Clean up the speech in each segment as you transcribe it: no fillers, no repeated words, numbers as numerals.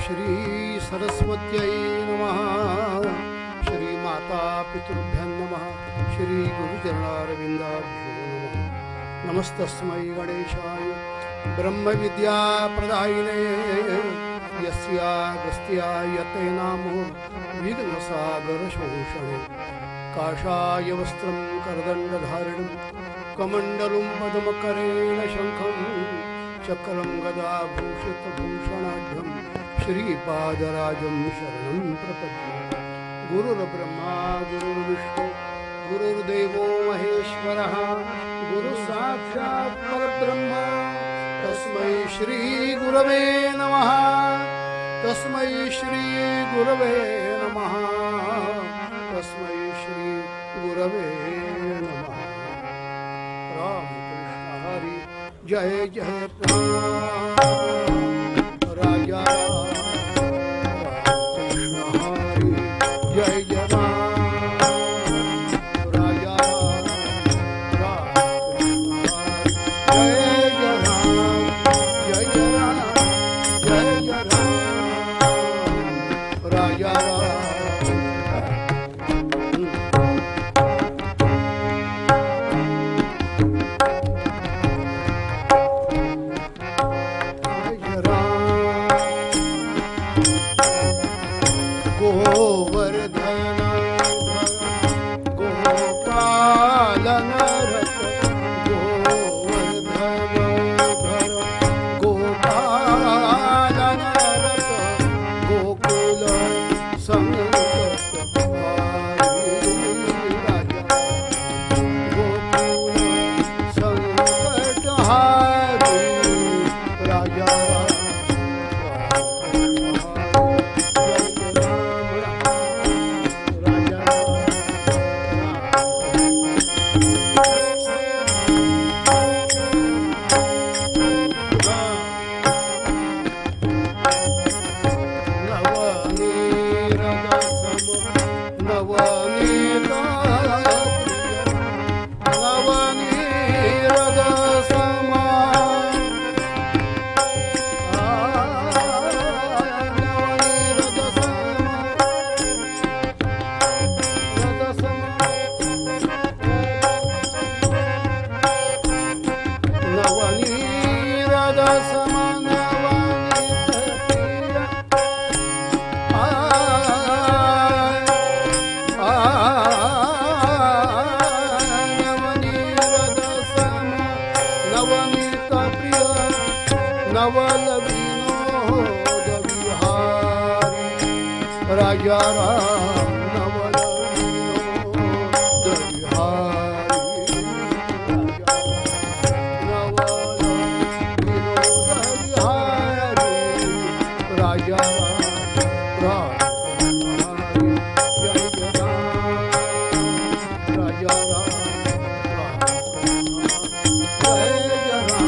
श्री सरस्वत्यै नमः। श्री माता पितृभ्यं नमः। श्री गुरुचरणारविन्दाभ्यो नमः। नमस्तस्मै गणेशाय ब्रह्मविद्या प्रदायिने यस्यागस्त्यायते नामो विघ्नसागरशोषणे। काषाय वस्त्रं करदण्डधारिणं कमण्डलुं पद्मकरेण शङ्खं चक्रं गदाभूषितभूषणाढ्यं श्रीपादराजं शरणं प्रपद्ये। गुरुर्ब्रह्मा गुरुर्विष्णु गुरुर्देवो महेश्वरः गुरुसाक्षात् परब्रह्म तस्मै श्री गुरवे नमः। तस्मै श्री गुरवे नमः। तस्मै श्री गुरवे नमः। राम कृष्ण हरि जय जय राम राजा कृष्ण हरि जय जय राम राजा जय जय राम जय जय राम जय जय राम राजा राजा राम नवल विनोद विहारी नवल विनोद विहारी राजा राम हरि जय जय राम राजा राम जय जय राम।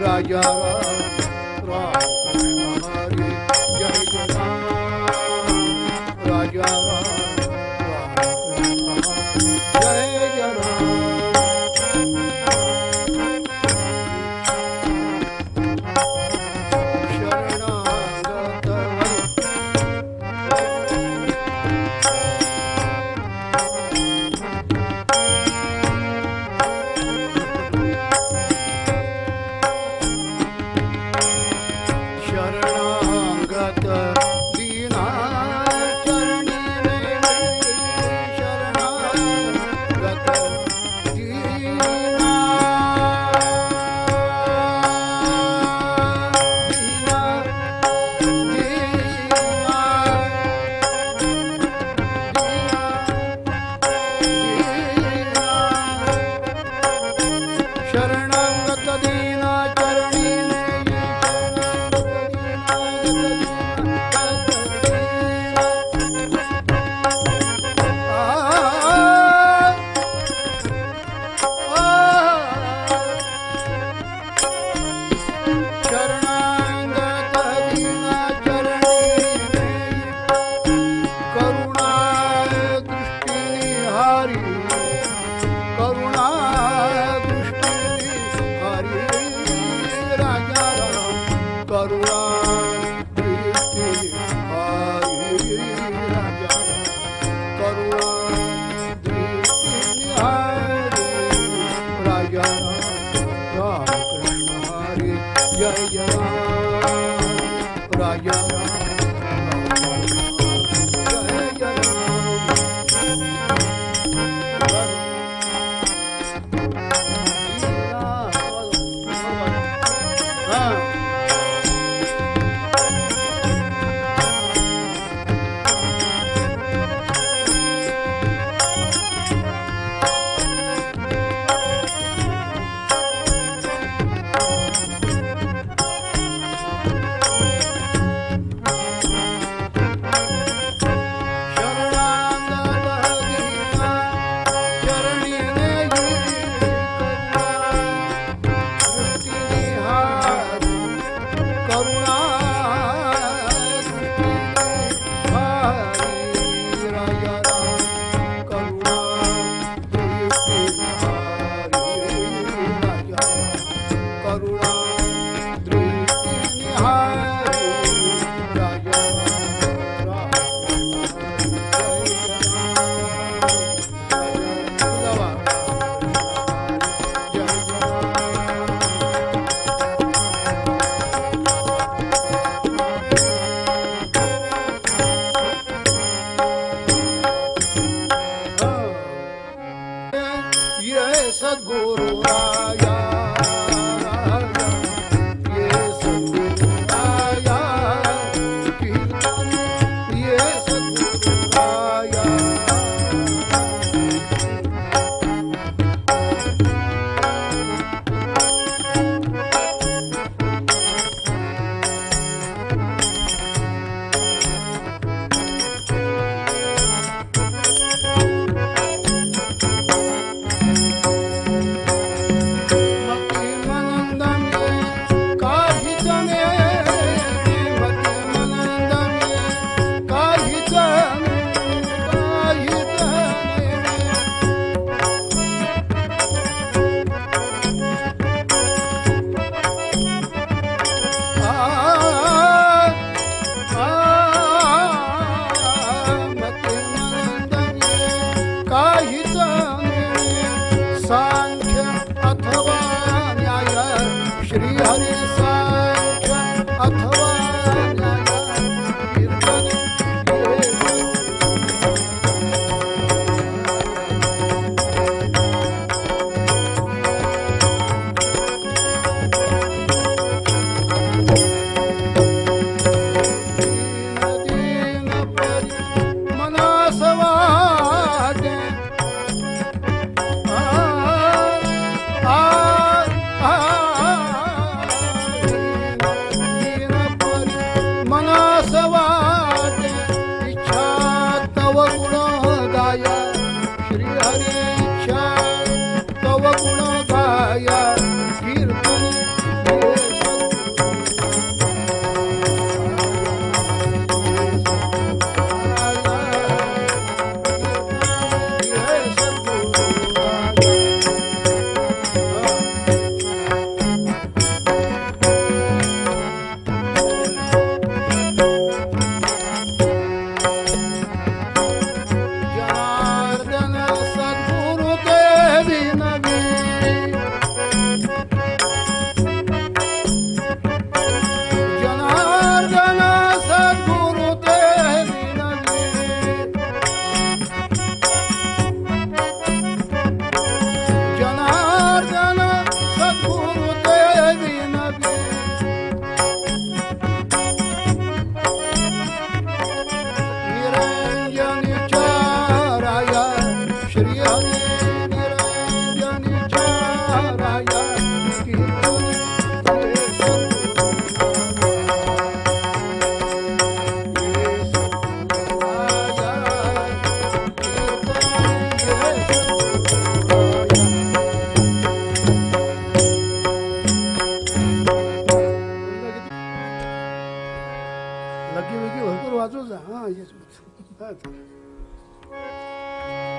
राजा राम हरि जय जय राम राजा जय जय राम। शरणागत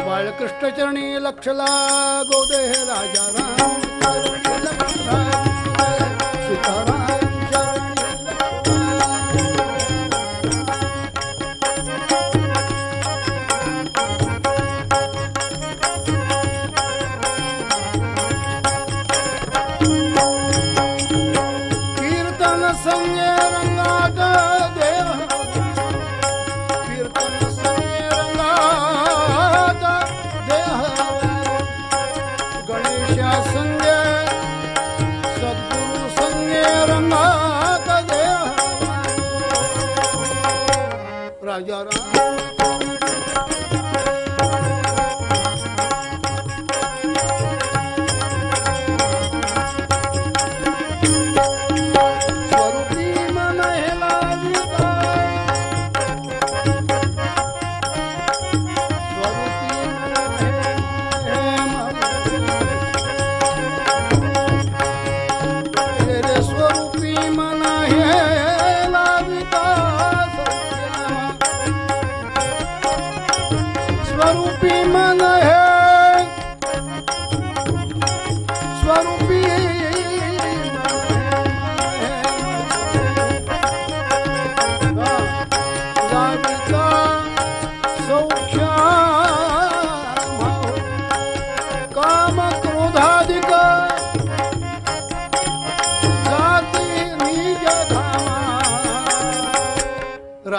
बाळकृष्णचरणी लक्ष लागो दे राजा राम सीताराम कीर्तन संगे रंगात देव कीर्तन संगे रंगात देव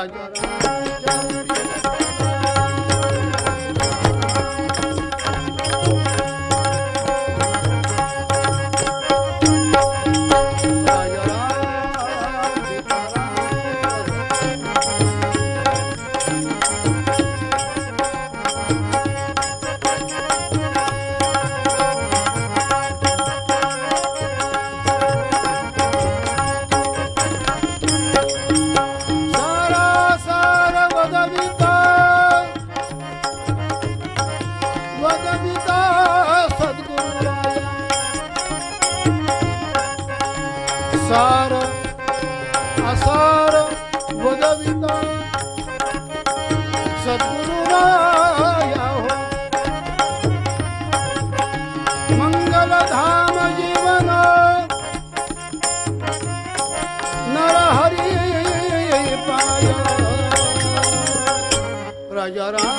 राजा राम सार असार वदविता सद्गुरुराया हो मंगलधाम जीवन नरहरि पाया राजा राम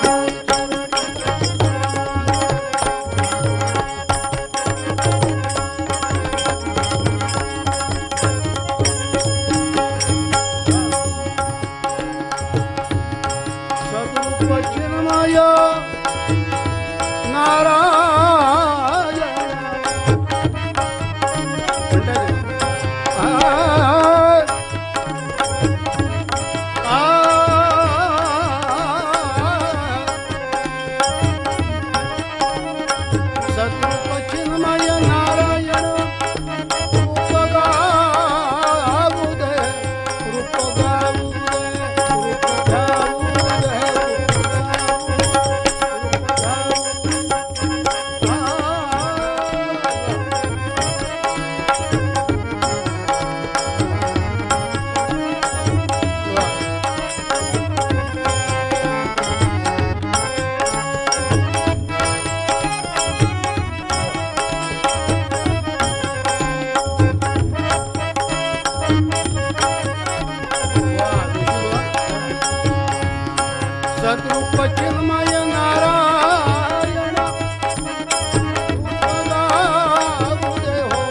सद्रूप चिन्मय नारायण उदय हो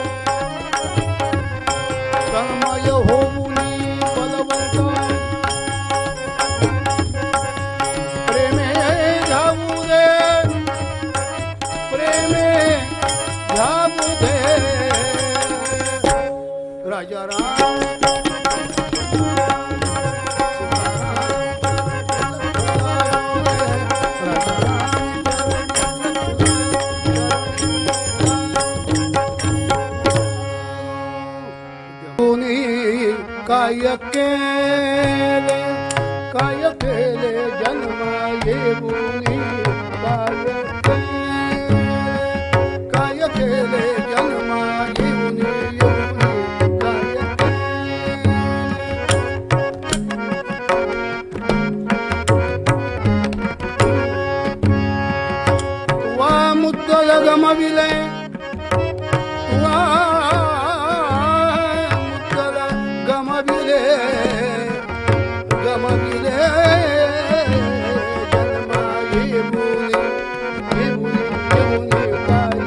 तन्मय होऊनी बलवंत प्रेमे धावू दे प्रेमे धावू दे राजा राम काय केले जन्मा येऊनी काय केले जन्मा येऊनी काय वा मुद्दल गमविले गमविले जन्मा येऊनी काय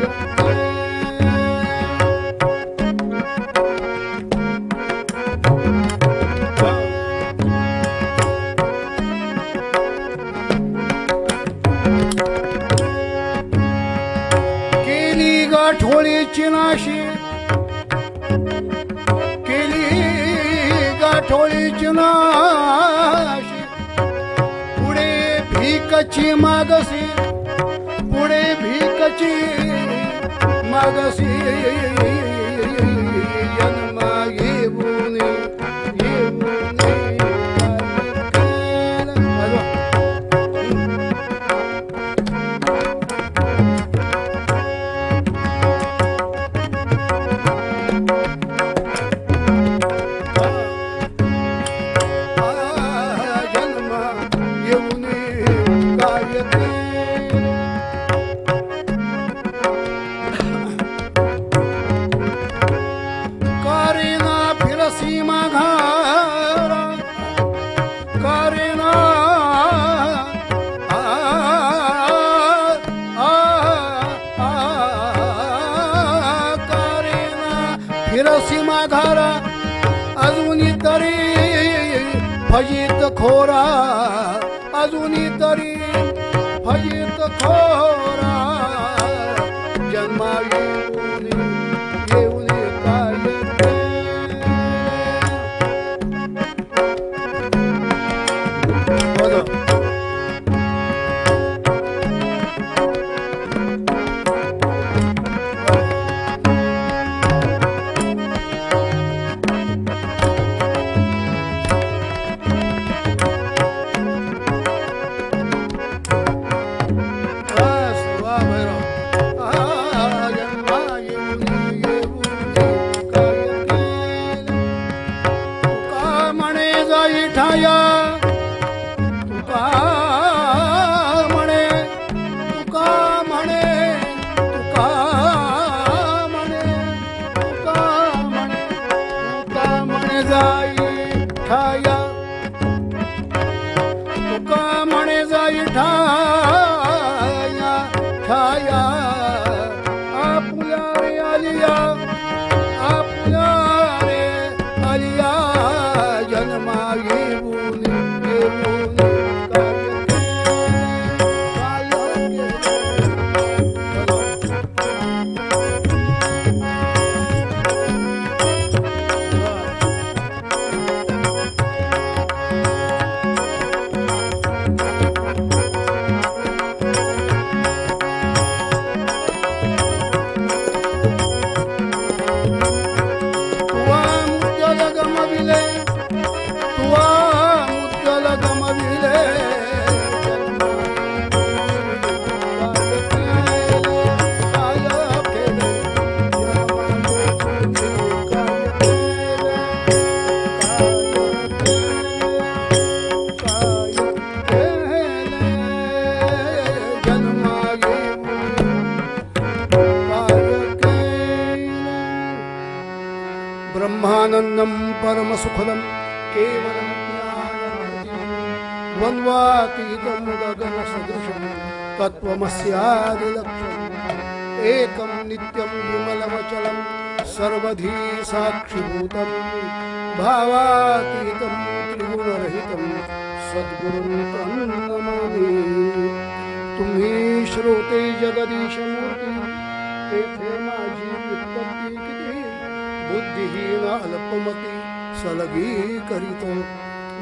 केली गाठोळीची नाशी गाठोळीची नाशी पुढे भीकची मागसी पुढे भीकची मागसी जन्मा येऊनी फजित खोरा अजूनी तरी फजित खोरा जन्मा येऊन येऊन काय ब्रह्मानंदं परमसुखदं केवलं ज्ञानमूर्तिं द्वन्द्वातीतं गगनसदृशं तत्त्वमस्यादिलक्ष्यम् एकं नित्यं विमलमचलं सर्वधी साक्षिभूतं भावातीतं त्रिगुणरहितं सद्गुरुं प्रणमामि। तुम्ही श्रोते जगदीशमूर्ती तेथे माझी उत्पत्ती किती बुद्धिहीन अल्पमती सलगी करीतो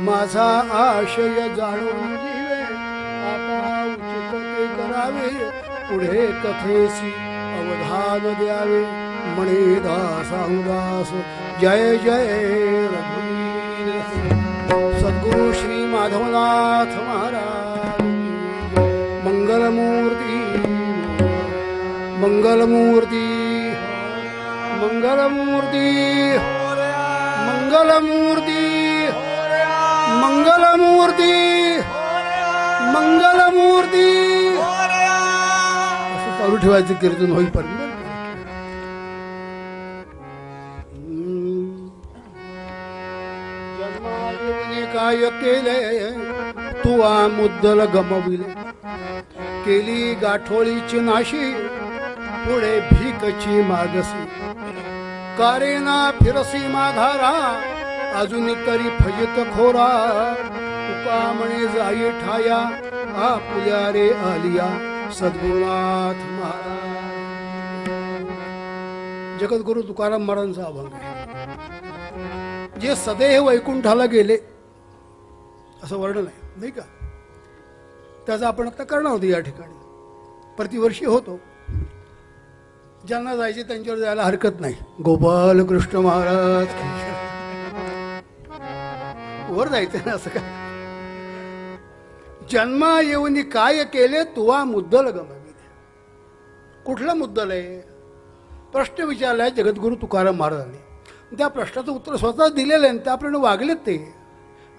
माझा आशय जाणून जीवे आता उचित ते करावे पुढे कथेसी अवधान द्यावे म्हणे दासांदास जय जय रघुवीर सद्गुरु श्री माधवनाथ महाराज मंगलमूर्ती मंगलमूर्ती मंगलमूर्ती मंगलमूर्ती मंगलमूर्ती मंगलमूर्ती असं चालू ठेवायचं कीर्तन होईपर्यंत। जन्मायोनी काय केले तू मुद्दल गमविले केली गाठोळीची नाशी पुढे भीकची मागसी कारेना फिरसी माघारा अजून तरी फजित खोरा तुका म्हणे जाई ठाया आपुल्या रे आलिया सद्गुरुनाथ महाराज। जगद्गुरु तुकाराम महाराजांचा अभंग जे सदैव वैकुंठाला गेले असं वर्णन आहे नाही का, त्याचा आपण आता करणार होतो या ठिकाणी प्रतिवर्षी होतो। ज्यांना जायचे त्यांच्यावर जायला हरकत नाही। गोपाल कृष्ण महाराज वर जायचं ना असं काय। जन्मा येऊन काय केले तुवा मुद्दल गमविले। कुठला मुद्दल आहे प्रश्न विचारलाय जगद्गुरु तुकाराम महाराजांनी। त्या प्रश्नाचं उत्तर स्वतः दिलेलं आहे, त्याप्रमाणे वागलेत ते।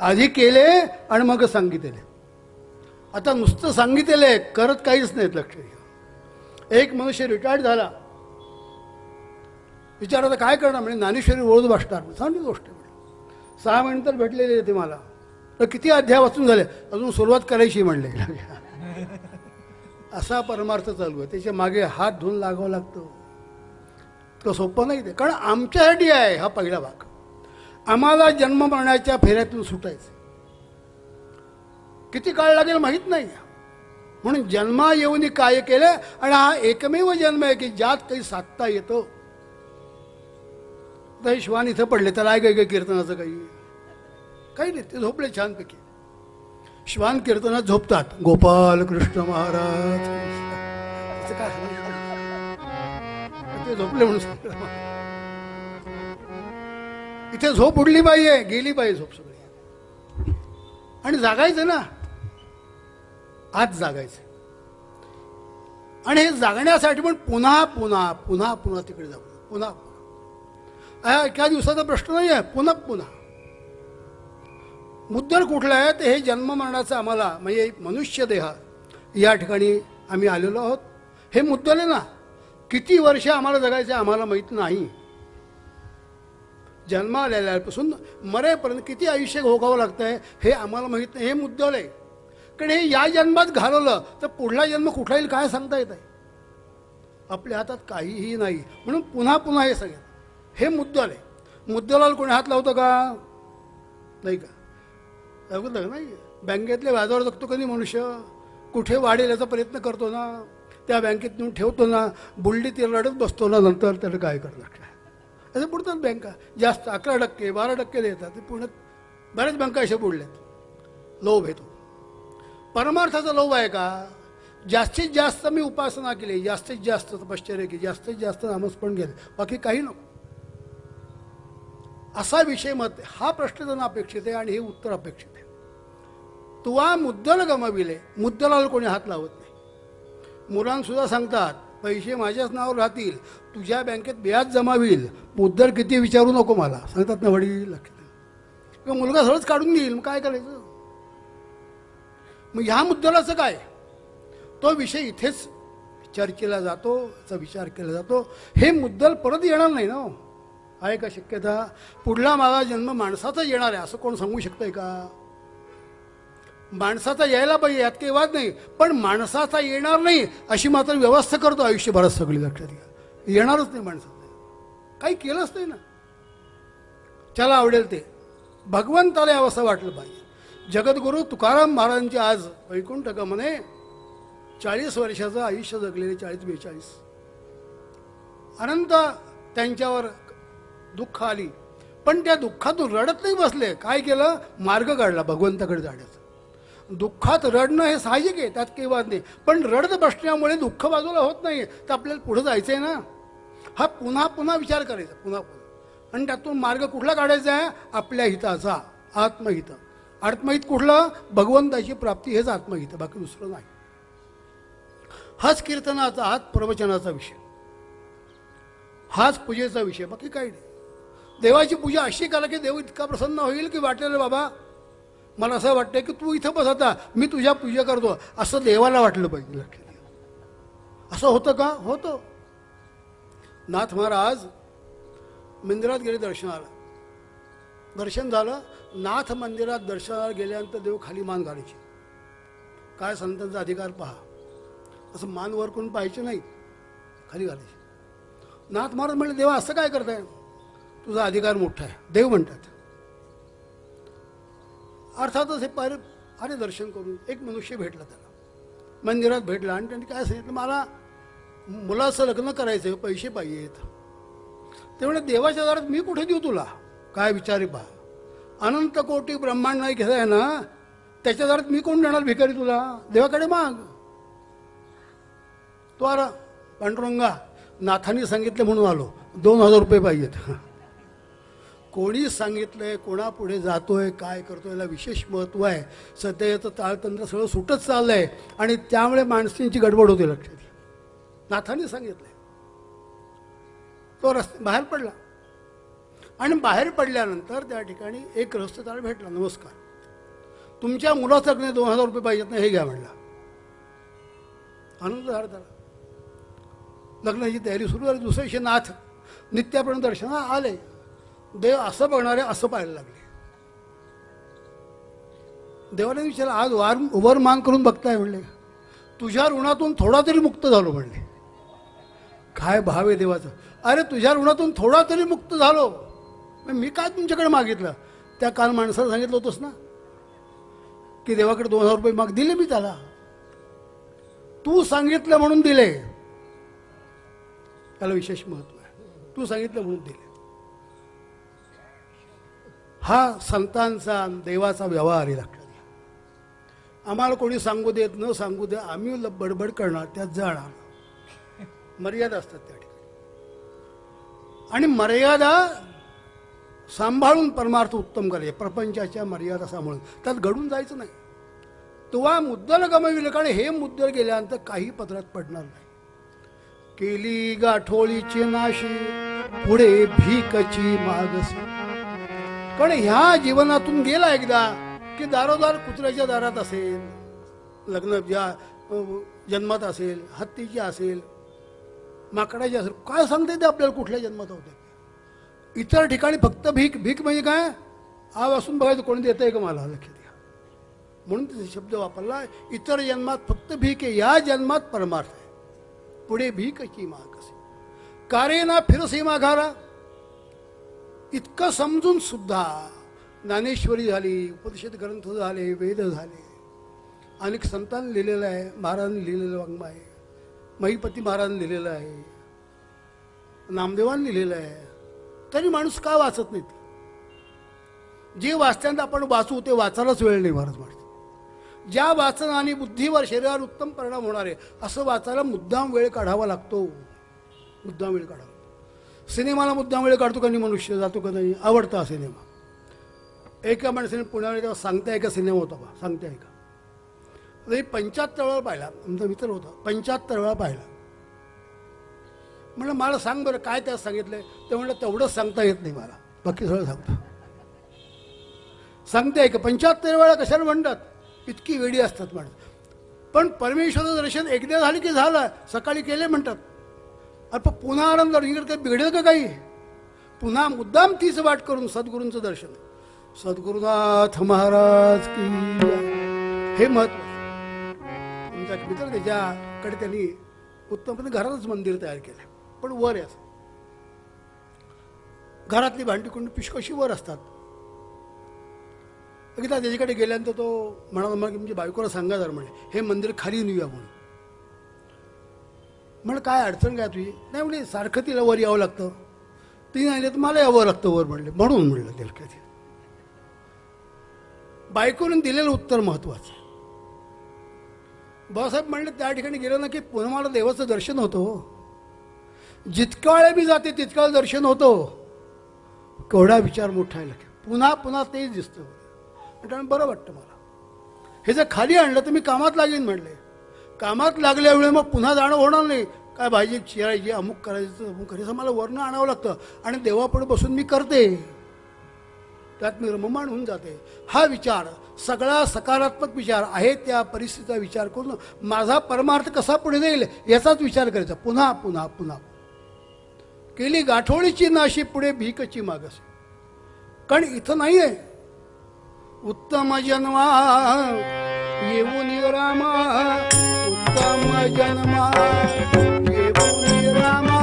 आधी केले आणि मग सांगितले। आता नुसतं सांगितलेलं आहे, करत काहीच नाहीत। लक्ष द्या। एक मनुष्य रिटायर्ड झाला, विचारायला काय करणार म्हणजे ज्ञानेश्वरी रोज वाचणार। चांगली गोष्ट आहे। 6 महिने तर भेटलेले ते मला, तर किती अध्याय वाचून झाले, अजून सुरुवात करायची म्हणले। असा परमार्थ चालू आहे। त्याच्या मागे हात धुवून लागावं लागतं, तो सोपं नाही ते। कारण आमच्यासाठी आहे हा पहिला भाग। आम्हाला जन्म मरणाच्या फेऱ्यातून सुटायचं। किती काळ लागेल माहीत नाही. म्हणून जन्मा येऊन काय केले, आणि हा एकमेव जन्म आहे की ज्यात काही साधता येतो. तर श्वान इथं पडले, तर आहे काही कीर्तनाचं काही नाही, ते झोपले छानपैकी. श्वान कीर्तनात झोपतात. गोपाल कृष्ण महाराज काय ते झोपले म्हणून इथे झोप उडली पाहिजे, गेली पाहिजे झोप सगळी. आणि जागायचं ना, आज जागायचं. आणि हे जागण्यासाठी पण पुन्हा पुन्हा पुन्हा पुन्हा तिकडे जाऊ, पुन्हा पुन्हा. एका दिवसाचा प्रश्न नाही आहे, पुन्हा पुन्हा. मुद्दल कुठला आहे, तर हे जन्म मरणाचं आम्हाला, म्हणजे मनुष्य देह या ठिकाणी आम्ही आलेलो आहोत, हे मुद्दल आहे ना. किती वर्ष आम्हाला जगायचं आम्हाला माहीत नाही. जन्म आलेल्यापासून मरेपर्यंत किती आयुष्य भोगावं लागतं आहे हे आम्हाला माहीत नाही, हे मुद्दल आहे. कारण हे या जन्मात घालवलं तर पुढला जन्म कुठला येईल काय सांगता येत आहे, आपल्या हातात काहीही नाही. म्हणून पुन्हा पुन्हा हे सगळं हे मुद्दल आहे. मुद्दलाला कोणी हात लावतं का, नाही का, नाही. बँकेतले व्याजावर जगतो कधी मनुष्य, कुठे वाढेल याचा प्रयत्न करतो ना, त्या बँकेत नेऊन ठेवतो ना, बुलडी ते रडत बसतो ना, नंतर त्याला काय करणार काय. असं बुडतात बँका, जास्त 11% 12% देतात. ते पुण्यात बऱ्याच बँका अशा बुडल्यात. लोभ येतो, परमार्थाचा लोभ आहे का. जास्तीत जास्त मी उपासना केली, जास्तीत जास्त तपश्चर्या केली, जास्तीत जास्त नामस्मरण केलं, बाकी काही नको, असा विषय मत. हा प्रश्न त्यांना अपेक्षित आहे आणि हे उत्तर अपेक्षित आहे. तुवा मुद्दल गमाविले, मुद्दलाला कोणी हात लावत नाही. मुलांसुद्धा सांगतात पैसे माझ्याच नावावर राहतील, तुझ्या बँकेत ब्याज जमा होईल, मुद्दल किती विचारू नको मला, सांगतात ना वडील. लक्षात किंवा मुलगा सरळच काढून घेईल, मग काय करायचं. मग ह्या मुद्दलाचं काय, तो विषय इथेच चर्चेला जातो, याचा विचार केला जातो. हे मुद्दल परत येणार नाही ना. आहे का शक्यता पुढला माझा जन्म माणसाचा येणार आहे असं कोण सांगू शकतंय का. माणसाचा यायला पाहिजे यात काही वाद नाही, पण माणसाचा येणार नाही अशी मात्र व्यवस्था करतो आयुष्यभरात सगळी. लक्षात घ्या, येणारच नाही माणसाचं, काही केलंच नाही ना. त्याला आवडेल ते भगवंताला यावं असं वाटलं पाहिजे. जगद्गुरू तुकाराम महाराजांचे आज वैकुंठ गमने 40 वर्षाचं आयुष्य जगलेले, 40-42 अनंत त्यांच्यावर दुःख आली, पण त्या दुःखातून रडत नाही बसले. काय केलं, मार्ग काढला भगवंताकडे जाण्याचा. दुःखात रडणं हे साहजिक आहे, त्यात काही वाद नाही, पण रडत बसण्यामुळे दुःख बाजूला होत नाही. तर आपल्याला पुढे जायचं आहे ना. हा पुन्हा पुन्हा विचार करायचा, पुन्हा पुन्हा. आणि त्यातून मार्ग कुठला काढायचा आहे, आपल्या हिताचा, आत्महित. आत्महित कुठलं, भगवंताची प्राप्ती, हेच आत्महित, बाकी दुसरं नाही. हाच कीर्तनाचा, हाच प्रवचनाचा विषय, हाच पूजेचा विषय, बाकी काही नाही. देवाची पूजा अशी करा की देव इतका प्रसन्न होईल की वाटेल बाबा मला असं वाटतं की तू इथं बस, आता मी तुझ्या पूजा करतो, असं देवाला वाटलं पाहिजे. लक्षात घ्या, असं होतं का, होतं. नाथ महाराज मंदिरात गेले दर्शनाला, दर्शन झालं. नाथ मंदिरात दर्शनाला गेल्यानंतर देव खाली मान घालायची. काय संतांचा अधिकार पहा, असं मान वर करून पाहायचे नाही, खाली घालायचे. नाथ महाराज म्हणले देवा असं काय करताय, तुझा अधिकार मोठा आहे, देव म्हणतात. अर्थातच हे पाहिलं. अरे दर्शन करून एक मनुष्य भेटला, त्याला मंदिरात भेटला आणि त्यांनी काय सांगितलं, मला मुलाचं लग्न करायचं आहे, पैसे पाहिजेत. ते म्हणजे देवाच्या दारात मी कुठे देऊ तुला, काय विचारे पहा. अनंत कोटी ब्रह्मांड नाही घेता आहे ना, त्याच्या दारात मी कोण देणार भिकारी तुला, देवाकडे माग. तो अरे पांडुरंगा नाथांनी सांगितलं म्हणून आलो, 2000 रुपये पाहिजेत. कोणी सांगितलंय, कोणापुढे जातोय, काय करतोय, याला विशेष महत्त्व आहे. सध्या याचं ताळतंत्र सगळं सुटत चाललं आहे आणि त्यामुळे माणसांची गडबड होते. लक्षात घ्या, नाथांनी सांगितलंय. तो बाहेर पडला आणि बाहेर पडल्यानंतर त्या ठिकाणी एक रस्ते त्याला भेटला. नमस्कार, तुमच्या मुलाचं लग्न 2000 रुपये पाहिजेत ना, हे घ्या म्हणला. आनंद झाला त्याला. लग्नाची तयारी सुरू झाली. दुसऱ्या दिवशी नाथ नित्यापर्यंत दर्शना आले. देव असं बघणारे असं पाहायला लागले. देवाने विचारलं, आज वर मान करून बघताय म्हणले, तुझ्या ऋणातून थोडा तरी मुक्त झालो म्हणले. काय भाव आहे देवाचा. अरे तुझ्या ऋणातून थोडा तरी मुक्त झालो, मी काय तुमच्याकडे मागितलं. त्या काल माणसाला सांगितलं होतंस ना, की देवाकडे 2000 रुपये माग, दिले मी त्याला. तू सांगितलं म्हणून दिले, त्याला विशेष महत्व आहे. तू सांगितलं म्हणून दिले. हा संतांचा देवाचा व्यवहार आहे, लक्षात घ्या. आम्हाला कोणी सांगू देत न सांगू दे, आम्ही बडबड करणार, त्यात जाणार. मर्यादा असतात त्या ठिकाणी, आणि मर्यादा सांभाळून परमार्थ उत्तम करायचे. प्रपंचाच्या मर्यादा सांभाळून, त्यात घडून जायचं नाही. तेव्हा मुद्दल गमविले, कारण हे मुद्दल गेल्यानंतर काही पदरात पडणार नाही. केली गाठोळीची नाशी, पुढे भीकची मागसी. कारण ह्या जीवनातून गेला एकदा की दारोदार कुत्र्याच्या दारात असेल, लग्न ज्या जन्मात असेल, हत्तीची असेल, माकडाची असेल, काय सांगता येते आपल्याला कुठल्या जन्मात होते. इतर ठिकाणी फक्त भीक. भीक म्हणजे काय, आ वाचून बघायचं कोणी देत आहे का मला, लक्षात घ्या. म्हणून ते शब्द वापरला. इतर जन्मात फक्त भीक आहे, या जन्मात परमार्थ आहे. पुढे भीकची मागसी, कारेना फिरसी माघारा. इतकं समजून सुद्धा ज्ञानेश्वरी झाली, उपनिषद ग्रंथ झाले, वेद झाले, अनेक संतांनी लिहिलेलं आहे, महाराजांनी लिहिलेलं वाङ्मय आहे, महिपती महाराजांनी लिहिलेलं आहे, नामदेवांनी लिहिलेलं आहे. तरी माणूस का वाचत नाहीत. जे वाचताना आपण वाचू ते वाचायलाच वेळ नाही. महाराज म्हणतात, ज्या वाचनाने बुद्धीवर शरीरावर उत्तम परिणाम होणार आहे असं वाचायला मुद्दाम वेळ काढावा लागतो. मुद्दाम वेळ काढावा. सिनेमाला मुद्दाम वेळ काढतो का नाही मनुष्य, जातो का नाही. आवडता हा सिनेमा. एका माणसाने पुण्याला तेव्हा सांगता का सिनेमा होता बा, सांगता का 75 वेळा पाहिला. आमचा मित्र होता, 75 वेळा पाहिला. म्हणलं मला सांग बरं काय त्यात सांगितलंय. ते म्हणलं तेवढंच सांगता येत नाही मला, बाकी सगळं सांगतो. सांगते का 75 वेळा कशाला म्हणतात, इतकी वेडी असतात माणसं. पण परमेश्वराचं दर्शन एकदा झालं की झालं, सकाळी केले म्हणतात. अरे पण पुन्हा आनंद काही बिघडेल का काही. पुन्हा मुद्दाम तीच वाट करून सद्गुरूंचं दर्शन. सद्गुरुनाथ महाराज की हे महत्व. तुमचा मित्र त्याच्याकडे त्यांनी उत्तमपणे घरातच मंदिर तयार केलं, पण वर आहे असं. घरातली भांडी कुंडी पिशकशी वर असतात. एकदा त्याच्याकडे गेल्यानंतर तो म्हणाला, मग म्हणजे बायकोला सांगा जर म्हणे हे मंदिर खाली नेऊया म्हणून. म्हण काय अडचण काय तुझी. नाही म्हणजे सारखं तिला वर यावं लागतं, ती नाही तर मला यावं लागतं वर म्हणले. म्हणून म्हणलं त्याला कधी बायकोने दिलेलं उत्तर महत्वाचं. बाबासाहेब म्हणले त्या ठिकाणी गेलं ना की पुन्हा मला देवाचं दर्शन होतं. जितक्या वेळा मी जाते तितक्या वेळा दर्शन होतं. केवढा विचार मोठा आहे. पुन्हा पुन्हा तेच दिसतं. कारण बरं वाटतं मला. हे जर खाली आणलं तर मी कामात लागेन म्हणले. कामात लागल्यामुळे मग पुन्हा जाणं होणार नाही. काय भाजी चिरायची, अमुक करायचं, अमुक करायचं, मला वरनं आणावं लागतं. आणि देवापुढे बसून मी करते, त्यात मी रममाण होऊन जाते. हा विचार सगळा सकारात्मक विचार आहे. त्या परिस्थितीचा विचार करून माझा परमार्थ कसा पुढे जाईल याचाच विचार करायचा. पुन्हा पुन्हा पुन्हा. केली गाठोळीची नाशी, पुढे भीकची मागसी. कारण इथं नाही आहे उत्तम जन्मा येऊन रामा, उत्तम जन्मा येऊन रामा,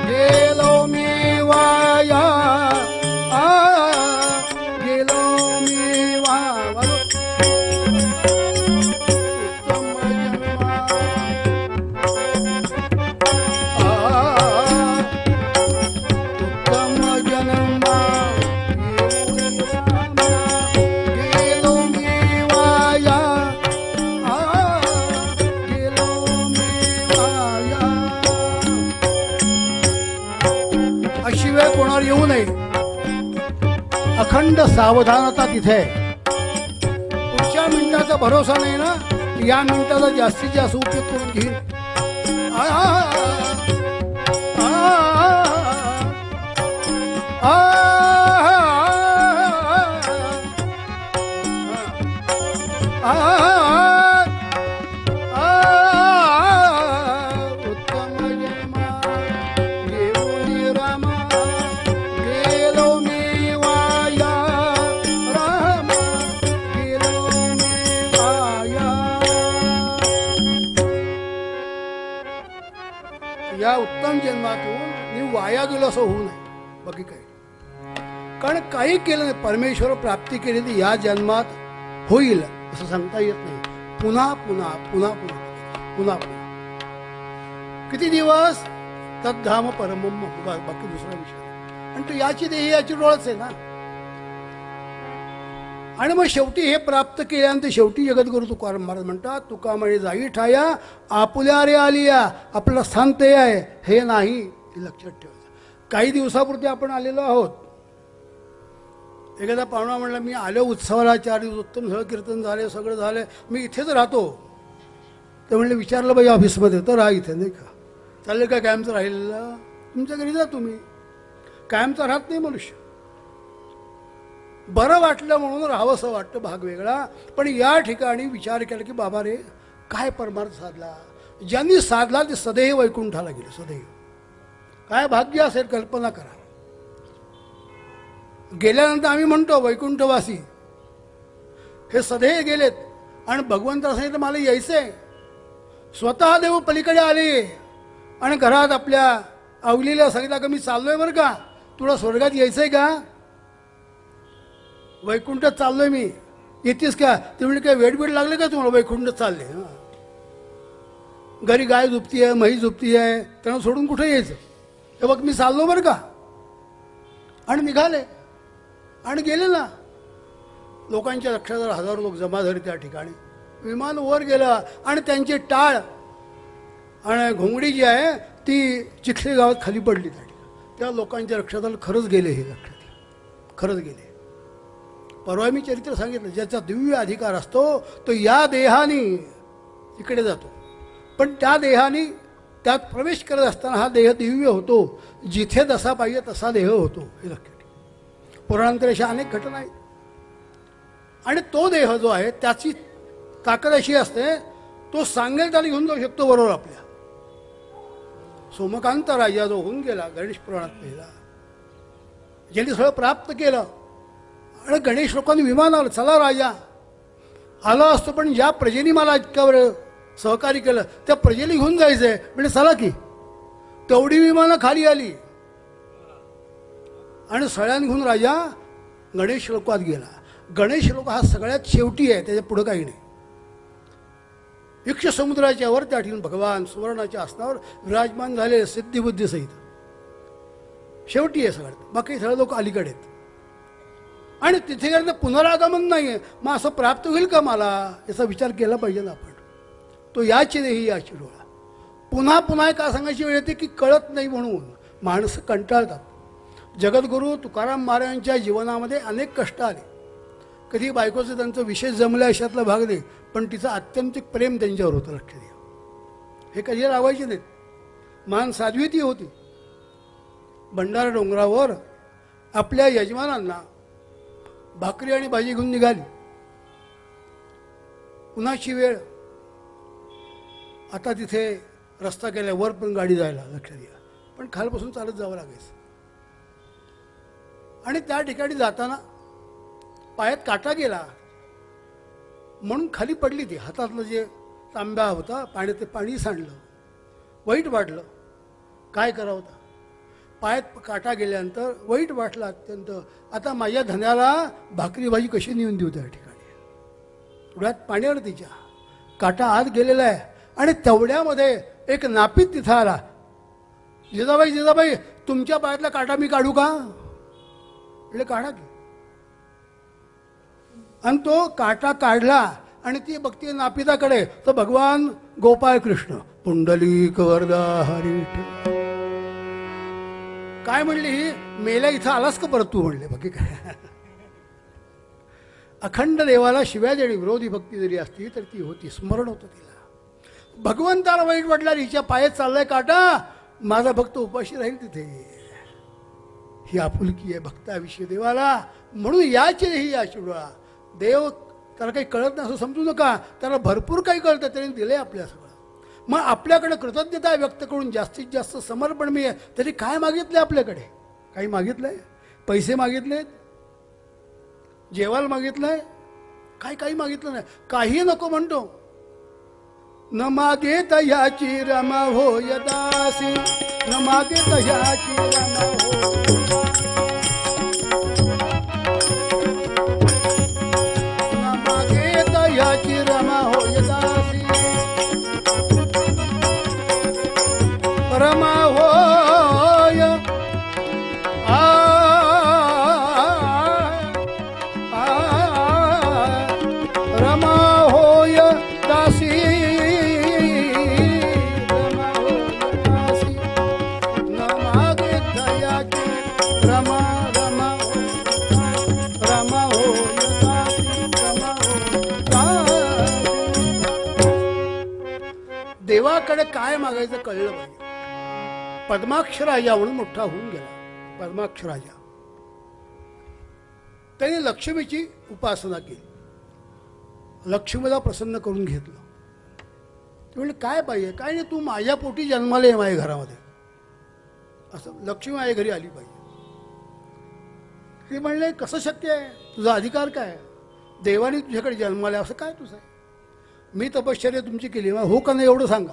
गेलो मी वाया, गेलो मी वाया. उत्तम जन्मा उत्तम जन्मा कोणावर येऊ नये. अखंड सावधानता तिथे. पुढच्या मिनिटाचा भरोसा नाही ना, या मिनिटाचा जास्तीत जास्त उपयोग करून घेईल. या उत्तम जन्मातून मी वाया गेलो असं होऊ नये. बाकी काही कारण काही केलं नाही. परमेश्वर प्राप्ती केली ती या जन्मात होईल असं सांगता येत नाही. पुन्हा पुन्हा पुन्हा पुन्हा पुन्हा पुन्हा किती दिवस तद्धाम परमम, बाकी दुसरा विषय. आणि तो याची देही याची डोळच आहे ना. आणि मग शेवटी हे प्राप्त केल्यानंतर शेवटी जगद्गुरु तुकाराम महाराज म्हणतात, तुका म्हणे जाई ठाया आपुल्या रे आलिया. आपलं स्थान ते आहे, हे नाही, हे लक्षात ठेवायचं. काही दिवसापुरते आपण आलेलो आहोत. एखादा पाहुणा म्हणला, मी आलो उत्सवाला 4 दिवस, उत्तम सगळं कीर्तन झाले, सगळं झालं, मी इथेच राहतो. तर म्हणले, विचारलं पाहिजे ऑफिसमध्ये, तर राहा इथे, नाही का, चालेल का कायमचं राहिलेलं, तुमच्या घरी जा तुम्ही. कायमचा राहत नाही मनुष्य. बरं वाटलं म्हणून राहावंसं वाटतं, भाग वेगळा. पण या ठिकाणी विचार केला की बाबा रे, काय परमार्थ साधला. ज्यांनी साधला ते सदैव वैकुंठाला गेले, सदैव. काय भाग्य असेल कल्पना करा. गेल्यानंतर आम्ही म्हणतो वैकुंठवासी, हे सदैव गेलेत. आणि भगवंता सांगितलं मला यायचंय. स्वतः देव पलीकडे आले आणि घरात आपल्या अवलीला सांगितलं का मी चाललोय बरं का, तुला स्वर्गात यायचंय का, वैकुंठात चाललोय मी, येतेस का. ते म्हणजे काय वेडबीड लागले का तुम्हाला, वैकुंठात चालले. घरी गाय झोपती आहे, म्हैस झोपती आहे, त्यांना सोडून कुठे यायचं. हे बघ मी चाललो बरं का. आणि निघाले आणि गेले ना. लोकांच्या लक्षात हजारो लोक जमा झाले त्या ठिकाणी. विमान वर गेलं आणि त्यांची टाळ आणि घोंगडी जी आहे ती चिखली गावात खाली पडली. त्या ठिकाणी त्या लोकांच्या लक्षात आलं, खरंच गेले हे, लक्षात खरंच गेले. परवा मी चरित्र सांगितलं, ज्याचा दिव्य अधिकार असतो तो या देहाने इकडे जातो, पण त्या देहाने त्यात प्रवेश करत असताना हा देह दिव्य होतो. जिथे जसा पाहिजे तसा देह होतो, हे लक्षात ठेवा. पुराणांतर अशा अनेक घटना आहेत. आणि तो देह जो आहे त्याची ताकद अशी असते, तो सांगेल त्याला घेऊन जाऊ शकतो बरोबर आपल्या. सोमकांत राजा जो होऊन गेला गणेश पुराणात पहिला, ज्यांनी सगळं प्राप्त केलं, आणि गणेश लोकांनी विमान आलं, चला राजा आला असतो, पण ज्या प्रजेनी मला इतक्यावर सहकार्य केलं त्या प्रजेला घेऊन जायचंय, म्हणजे चला की. तेवढी विमानं खाली आली आणि सगळ्यांनी घेऊन राजा गणेश लोकात गेला. गणेश लोक हा सगळ्यात शेवटी आहे, त्याच्या पुढं काही नाही. इक्ष समुद्राच्या वर त्या ठिकाणी भगवान सुवर्णाच्या आसनावर विराजमान झाले सिद्धिबुद्धी सहित, शेवटी आहे सगळ्यात. बाकी सगळे लोक अलीकडे आहेत. आणि तिथे गेलं तर पुनरागमन नाही आहे. मग असं प्राप्त होईल का मला, याचा विचार केला पाहिजे ना आपण. तो याची देही याची डोळा. पुन्हा पुन्हा का सांगायची वेळ येते की कळत नाही म्हणून माणसं कंटाळतात. जगद्गुरू तुकाराम महाराजांच्या जीवनामध्ये अनेक कष्ट आले. कधी बायकोचं त्यांचं विशेष जमलं अशातला भाग नाही, पण तिचं आत्यंतिक प्रेम त्यांच्यावर होतं, लक्ष द्या. हे कधी लावायचे नाहीत. मान साध्वी ती होती. भंडारा डोंगरावर आपल्या यजमानांना भाकरी आणि भाजी घेऊन निघाली. उन्हाची वेळ, आता तिथे रस्ता केला, वर पण गाडी जायला, लक्षात घ्या, पण खालपासून चालत जावं लागायचं. आणि त्या ठिकाणी जाताना पायात काटा गेला म्हणून खाली पडली ती. हातातलं जे तांब्या होता पाण्यात ते पाणी सांडलं. वाईट वाटलं, काय करावं होतं. पायात काटा गेल्यानंतर वाईट वाटलं अत्यंत. आता माझ्या धन्याला भाकरी भाजी कशी नेऊन देऊ. त्या ठिकाणी डोळ्यात पाणी आलं तिच्या, काटा आत गेलेला आहे. आणि तेवढ्यामध्ये एक नापित तिथं आला. जिजाबाई जिजाबाई तुमच्या पायातला काटा मी काढू का, म्हणजे काढा की. आणि तो काटा काढला आणि ती बघते नापिताकडे, तर भगवान गोपाळ कृष्ण पुंडलिक वरदा हरी. काय म्हणली, मेल्या इथं आलास का परत तू, म्हणले. बाकी काय. अखंड देवाला शिव्या देणे विरोधी भक्ती जरी असती तर ती होती, स्मरण होतं तिला. भगवंताला वाईट वाटलं, हिच्या पायात चाललाय काटा, माझा भक्त उपाशी राहील तिथे. ही आपुलकी आहे भक्ताविषयी देवाला. म्हणून याची ही याची डोळा. देव त्याला काही कळत नाही असं समजू नका, त्याला भरपूर काही कळतं, त्याने दिलंय आपल्या सगळं. मग आपल्याकडे कृतज्ञता व्यक्त करून जास्तीत जास्त समर्पण मी आहे. तरी काय मागितलं आपल्याकडे, काही मागितलंय, पैसे मागितलेत, जेवायला मागितलंय, काही मागितलं नाही. काही नको म्हणतो. न मागे तयाची रमा होय दासी, न मागे तयाची रमा हो, न मागे रमा होय रमा होय दासी रमा होय दासी न मागे दयाची रमा रमा रमा होय दासी रमा होय दासी. देवाकडे काय मागायचं कळलं पाहिजे. पद्माक्ष राजा म्हणून मोठा होऊन गेला. पद्माक्ष राजा त्याने लक्ष्मीची उपासना केली. लक्ष्मीला प्रसन्न करून घेतलं. ते म्हणले काय पाहिजे. काय नाही, तू माझ्या पोटी जन्माला ये माझ्या घरामध्ये. असं लक्ष्मी माझ्या घरी आली पाहिजे. ते म्हणले कसं शक्य आहे, तुझा अधिकार काय, देवाने तुझ्याकडे जन्माला असं काय तुझं आहे. मी तपश्चर्या तुमची केली, हो का नाही एवढं सांगा.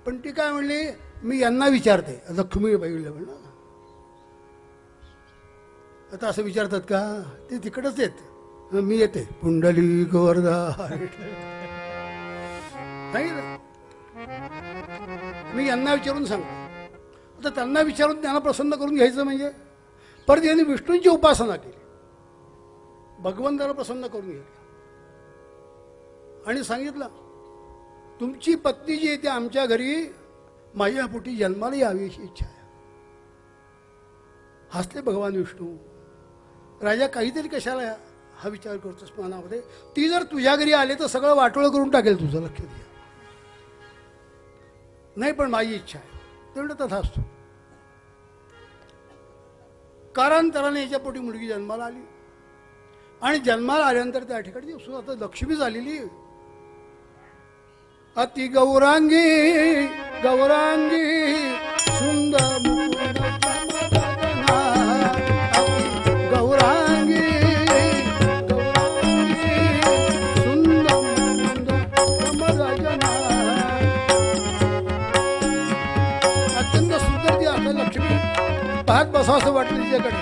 पण ती काय म्हणली, मी यांना विचारते. लक्ष्मी बघितलं म्हणलं, आता असं विचारतात का, ते तिकडंच येत, मी येते पुंडली गोवर्धा नाही ना, मी यांना विचारून सांगतो. आता त्यांना विचारून त्यांना प्रसन्न करून घ्यायचं म्हणजे. परत यांनी विष्णूंची उपासना केली, भगवंताला प्रसन्न करून घेतलं आणि सांगितलं तुमची पत्नी जी आहे ती आमच्या घरी माझ्या पोटी जन्माला यावी अशी इच्छा आहे. हसले भगवान विष्णू. राजा काहीतरी कशाला हा विचार करतोस मनामध्ये, ती जर तुझ्या घरी आले तर सगळं वाटोळं करून टाकेल तुझं, लक्ष द्या. नाही पण माझी इच्छा आहे. तेवढं तथा असतो. कारांतराने याच्या पोटी मुलगी जन्माला आली आणि जन्माला आल्यानंतर त्या ठिकाणी आता लक्ष्मी झालेली. अति गौरांगी गौरांगी सुंदर गौरांगी गौरांगी सुंदर अत्यंत सुंदर ती आता लक्ष्मी पाहत बसावं असं वाटलं तिच्याकडे.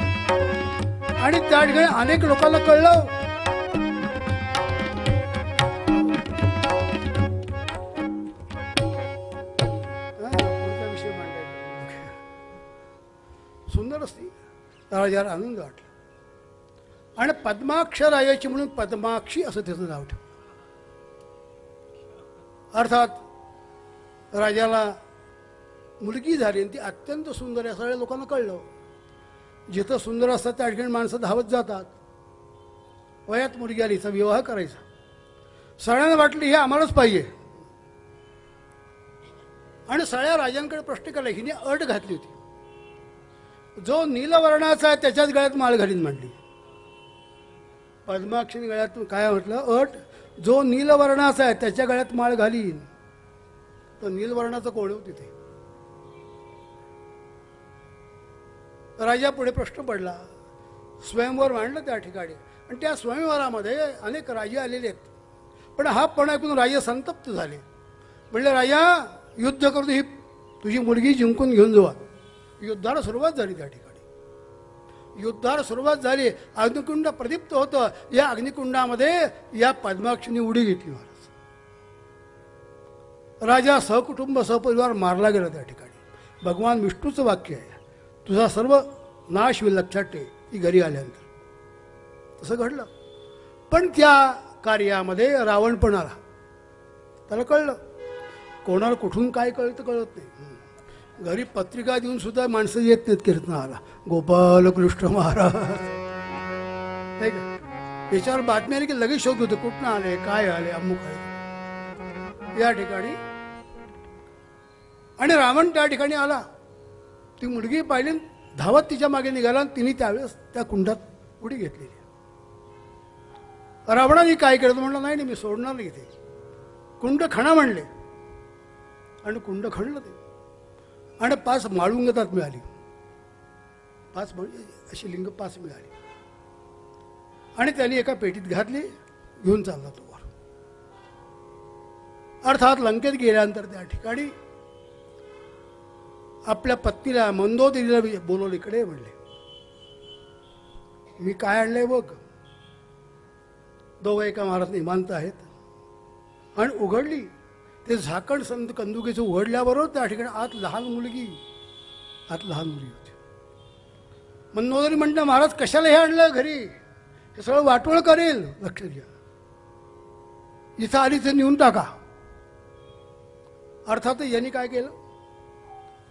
आणि त्या ठिकाणी अनेक लोकांना कळलं सुंदर असती. राजाला आनंद वाटला आणि पद्माक्ष राजाची म्हणून पद्माक्षी असं त्याचं नाव ठेवलं. अर्थात राजाला मुलगी झाली आणि ती अत्यंत सुंदर आहे सगळ्या लोकांना कळलं. जिथं सुंदर असतात त्या ठिकाणी माणसं धावत जातात. वयात मुलगी आली तर विवाह करायचा. सगळ्यांना वाटलं हे आम्हालाच पाहिजे. आणि सगळ्या राजांकडे प्रश्न केला. हिने अट घातली होती, जो नीलवर्णाचा आहे त्याच्याच गळ्यात माळ घालीन म्हणली. पद्माक्षी गळ्यात काय म्हटलं, अट जो नीलवर्णाचा आहे त्याच्या गळ्यात माळ घालीन. तर नीलवर्णाचं कोळव तिथे. राजा पुढे प्रश्न पडला. स्वयंवर मांडलं त्या ठिकाणी आणि त्या स्वयंवरामध्ये अनेक राजे आलेले आहेत. पण हा पण ऐकून राजा संतप्त झाले. म्हणले राजा युद्ध करून ही तुझी मुलगी जिंकून घेऊन जावा. युद्धाला सुरुवात झाली. त्या ठिकाणी युद्धाला सुरुवात झाली. अग्निकुंड प्रदीप्त होतं. या अग्निकुंडामध्ये या पद्माक्षीने उडी घेतली. महाराज राजा सहकुटुंब सहपरिवार मारला गेला. त्या ठिकाणी भगवान विष्णूचं वाक्य आहे, तुझा सर्व नाश होईल लक्षात ठेव ती घरी आल्यानंतर. तसं घडलं. पण त्या कार्यामध्ये रावण पण आला. त्याला कळलं कोणाला कुठून काय कळतं कळत नाही. घरी पत्रिका देऊन सुद्धा माणसं येत नाहीत कीर्तनाला. गोपाल कृष्ण महाराज नाही का, याच्यावर बातमी आली की लगेच शोध होते कुठनं आले काय आले अमुक आले या ठिकाणी. आणि रावण त्या ठिकाणी आला. ती मुलगी पाहिली, धावत तिच्या मागे निघाला. तिने त्यावेळेस त्या कुंडात उडी घेतलेली. रावणाने काय केलं म्हणलं, नाही मी सोडणार नाही इथे, कुंड खणा म्हणले. आणि कुंड खणलं ते. आणि 5 माळुंग त्यात मिळाली. 5 म्हणजे अशी लिंग 5 मिळाली. आणि त्यांनी एका पेटीत घातली, घेऊन चालला तो वर. अर्थात लंकेत गेल्यानंतर त्या ठिकाणी आपल्या पत्नीला मंदोदरीला बोलवलं. इकडे म्हणले, मी काय आणलंय बघ. दोघं एका महाराज निमांत आहेत. आणि उघडली ते झाकण संत कंदुकीचं उघडल्याबरोबर त्या ठिकाणी आत लहान मुलगी होती. मंदोदरी म्हणतं, महाराज कशाला हे आणलं घरी, हे सगळं वाटोळ करेल, लक्ष द्या, इथं आली ते नेऊन टाका. अर्थात यांनी काय केलं,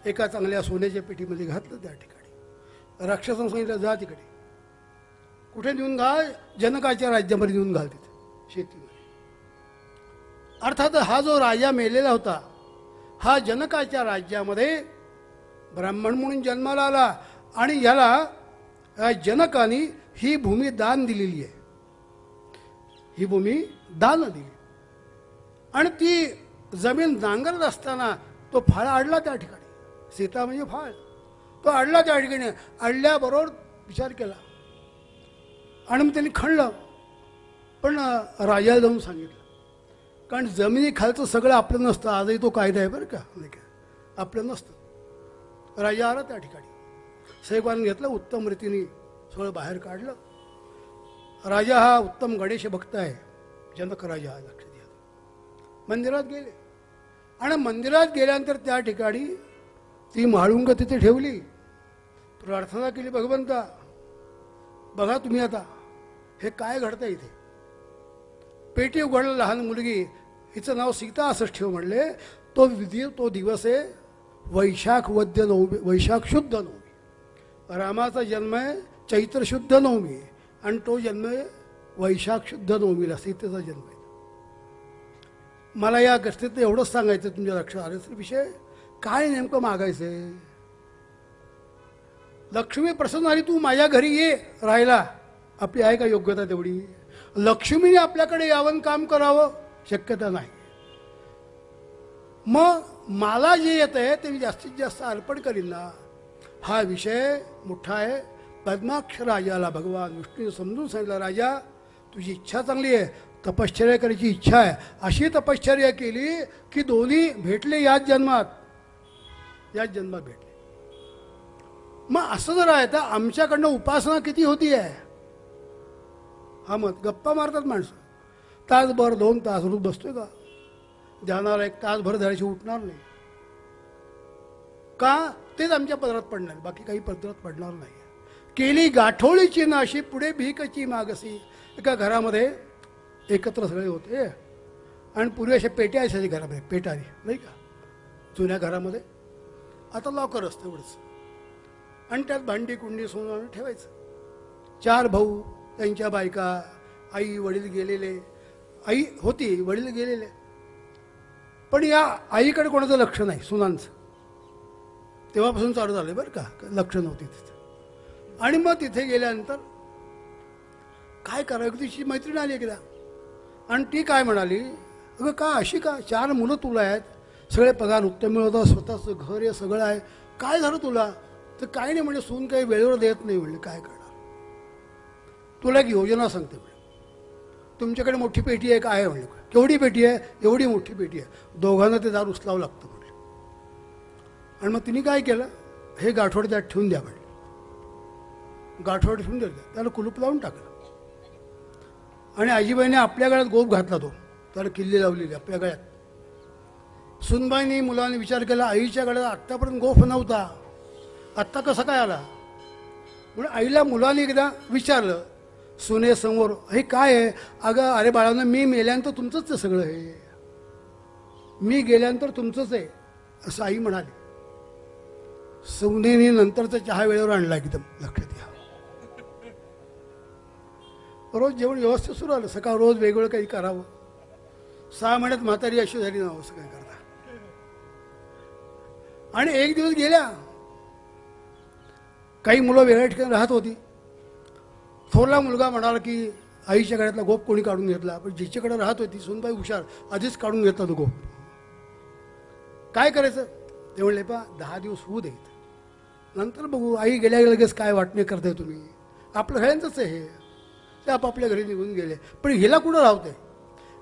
एका चांगल्या सोन्याच्या पेटीमध्ये घातलं. त्या ठिकाणी राक्षसांना सांगितलं, जा तिकडे, कुठे नेऊन घाल, जनकाच्या राज्यामध्ये नेऊन घाल, तिथे शेतीमध्ये. अर्थात हा जो राजा मेलेला होता, हा जनकाच्या राज्यामध्ये ब्राह्मण म्हणून जन्माला आला आणि याला जनकाने ही भूमी दान दिलेली आहे. ही भूमी दान दिली आणि ती जमीन नांगरत असताना तो फाळ अडला त्या ठिकाणी. सीता म्हणजे फाळ, तो अडला त्या ठिकाणी. अडल्याबरोबर विचार केला आणि मग त्यांनी खणलं, पण राजाला जाऊन सांगितलं, कारण जमिनी खालचं सगळं आपलं नसतं. आजही तो कायदा आहे बरं का, आपलं नसतं. राजा आला त्या ठिकाणी, सैवान घेतलं, उत्तम रीतीने सगळं बाहेर काढलं. राजा हा उत्तम गणेश भक्त आहे, जनक राजा हा, लक्ष द्या. मंदिरात गेले आणि मंदिरात गेल्यानंतर त्या ठिकाणी ती म्हाळुंग तिथे ठेवली, प्रार्थना केली, भगवंता बघा तुम्ही आता हे काय घडतं इथे. पेटी उघडलं, लहान मुलगी, हिचं नाव सीता असंच ठेव म्हणले. तो दिवस आहे वैशाख वद्य नवमी, वैशाख शुद्ध नवमी. रामाचा जन्म आहे चैत्र शुद्ध नवमी आणि तो जन्म आहे वैशाख शुद्ध नवमीला, सीतेचा जन्म आहे. मला या गोष्टीत एवढंच सांगायचं, तुमच्या लक्षात आलं तर विषय काय नेमकं मागायचं आहे. लक्ष्मी प्रसन्न झाली, तू माझ्या घरी ये राहायला, आपली आहे का योग्यता तेवढी. लक्ष्मीने आपल्याकडे यावं, काम करावं, शक्यता नाही. मग मला जे येतं आहे ते मी जास्तीत जास्त अर्पण करीन ना. हा विषय मोठा आहे. पद्माक्ष राजाला भगवान विष्णू समजून सांगितलं, राजा तुझी इच्छा चांगली आहे, तपश्चर्या करायची इच्छा आहे. अशी तपश्चर्या केली की दोन्ही भेटले याच जन्मात भेटले. मग असं जर आहे तर आमच्याकडनं उपासना किती होती आहे. हा मत गप्पा मारतात माणसं, तासभर 2 तास रोज बसतोय का, ध्यानाला 1 तासभर झाल्याशी उठणार नाही का, तेच आमच्या पदरात पडणार, बाकी काही पदरात पडणार नाही. केली गाठोळीची नाशी पुढे भीकची मागसी. एका घरामध्ये एकत्र सगळे होते आणि पूर्वी अशा पेट्या असायच्या घरामध्ये, पेटारी नाही का, जुन्या घरामध्ये. आता लॉकर असतं एवढंच, आणि त्यात भांडी कुंडी सोनं ठेवायचं. 4 भाऊ, त्यांच्या बायका, आई वडील गेलेले, आई होती वडील गेलेले, पण या आईकडे कोणाचं लक्ष नाही, सुनांचं. तेव्हापासून चालू झालं बरं का, लक्ष नव्हती तिथे. आणि मग तिथे गेल्यानंतर काय करावं, तिची मैत्रीण आली एकदा आणि ती काय म्हणाली, अगं का अशी का, 4 मुलं तुला आहेत, सगळे पगार उत्तम मिळवतात, स्वतःचं घर हे सगळं आहे, काय झालं तुला. तर काय नाही म्हणजे सून काही वेळेवर देत नाही. म्हणले काय करणार, तुला एक योजना सांगते. म्हणजे तुमच्याकडे मोठी पेटी आहे काय, म्हणलं केवढी पेटी आहे, एवढी मोठी पेटी आहे, दोघांना ते दार उचलावं लागतं म्हणले. आणि मग तिने काय केलं, हे गाठोड त्यात ठेवून द्या म्हणले. गाठोड ठेवून दिलं, त्याला कुलूप लावून टाकलं. आणि आजीबाईने आपल्या गळ्यात गोफ घातला, तो त्याला किल्ली लावलेली आपल्या गळ्यात. सुनबाईने मुलाने विचार केला, आईच्या गळ्यात आत्तापर्यंत गोफ नव्हता, आत्ता कसा काय आला. म्हणून आईला मुलाने एकदा विचारलं सुनेसमोर, हे काय आहे. अगं अरे बाळानं, मी मेल्यानंतर तुमचंच आहे सगळं, हे मी गेल्यानंतर तुमचंच आहे असं आई म्हणाली. सुनेने नंतरचा चहा वेळेवर आणला एकदम, लक्षात घ्या. रोज जेवण व्यवस्थित सुरू आलं, सकाळ रोज वेगवेगळं काही करावं. 6 महिन्यात म्हातारी अशी झाली ना, असं काय करता. आणि एक दिवस गेल्या, काही मुलं वेगळ्या ठिकाणी राहत होती. थोरला मुलगा म्हणाला की आईच्या गळ्यातला गोप कोणी काढून घेतला, पण जिच्याकडे राहत होती सुनबाई हुशार, आधीच काढून घेतला तो गोप. काय करायचं ते म्हणले, पा 10 दिवस होऊ देत, नंतर बघू. आई गेल्या लगेच काय वाटणे करताय तुम्ही, आपलं सगळ्यांचंच आहे हे. ते आपापल्या घरी निघून गेले. पण हिला कुठं राहते,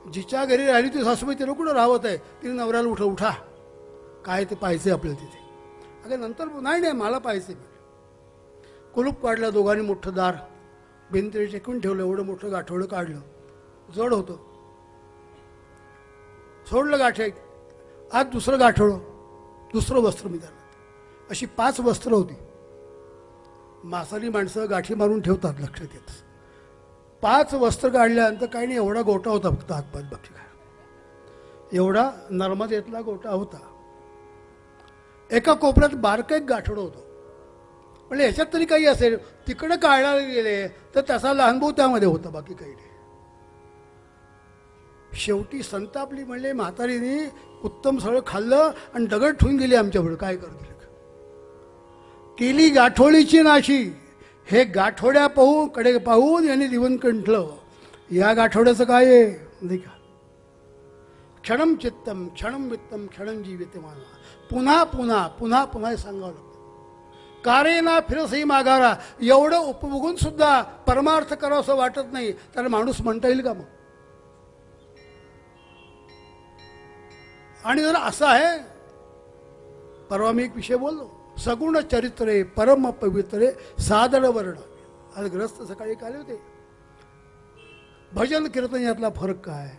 जिच्या घरी राहिली ती सासूबाई तिला कुठं राहत आहे. तिने नवऱ्याला उठा काय ते पाहायचं आपल्याला तिथे. अगं नंतर नाही मला पाहायचं. कुलूप काढलं दोघांनी, मोठं दार भिंतीने टेकून ठेवलं, एवढं मोठं गाठोडं काढलं, जड होतं. सोडलं गाठे, आज दुसरं गाठोडं, दुसरं वस्त्र मी त्याला, अशी 5 वस्त्र होती. मासारी माणसं गाठी मारून ठेवतात, लक्षात येत. 5 वस्त्र काढल्यानंतर काही नाही, एवढा गोटा होता फक्त हातपात बघी काय, एवढा नर्मदेतला गोटा होता. एका कोपऱ्यात बारकं एक गाठोडं होतं. म्हणजे ह्याच्यात तरी काही असेल, तिकडं काढायला गेले तर त्याचा लहान भाऊ त्यामध्ये होता, बाकी काही नाही. शेवटी संतापली, म्हणले म्हातारीने उत्तम सगळं खाल्लं आणि दगड ठेवून गेली आमच्यापुढे, काय करतील. केली गाठोळीची नाशी, हे गाठोड्या कडे पाहून यांनी दिवन कंठलं. या गाठोड्याचं काय आहे देखा, क्षणम चित्तम क्षणम वित्तम क्षणम जीवितमान. पुन्हा पुन्हा पुन्हा पुन्हा हे सांगावं लागतं. कारेना फिरसही माघारा, एवढं उपभोगून सुद्धा परमार्थ करावं असं वाटत नाही, तर माणूस म्हणता येईल का मग. आणि जर असं आहे, परवा मी एक विषय बोललो, सगुण चरित्रे परम पवित्रे सादर वर्ण. आज ग्रस्त सकाळी आले होते. भजन कीर्तन यातला फरक काय,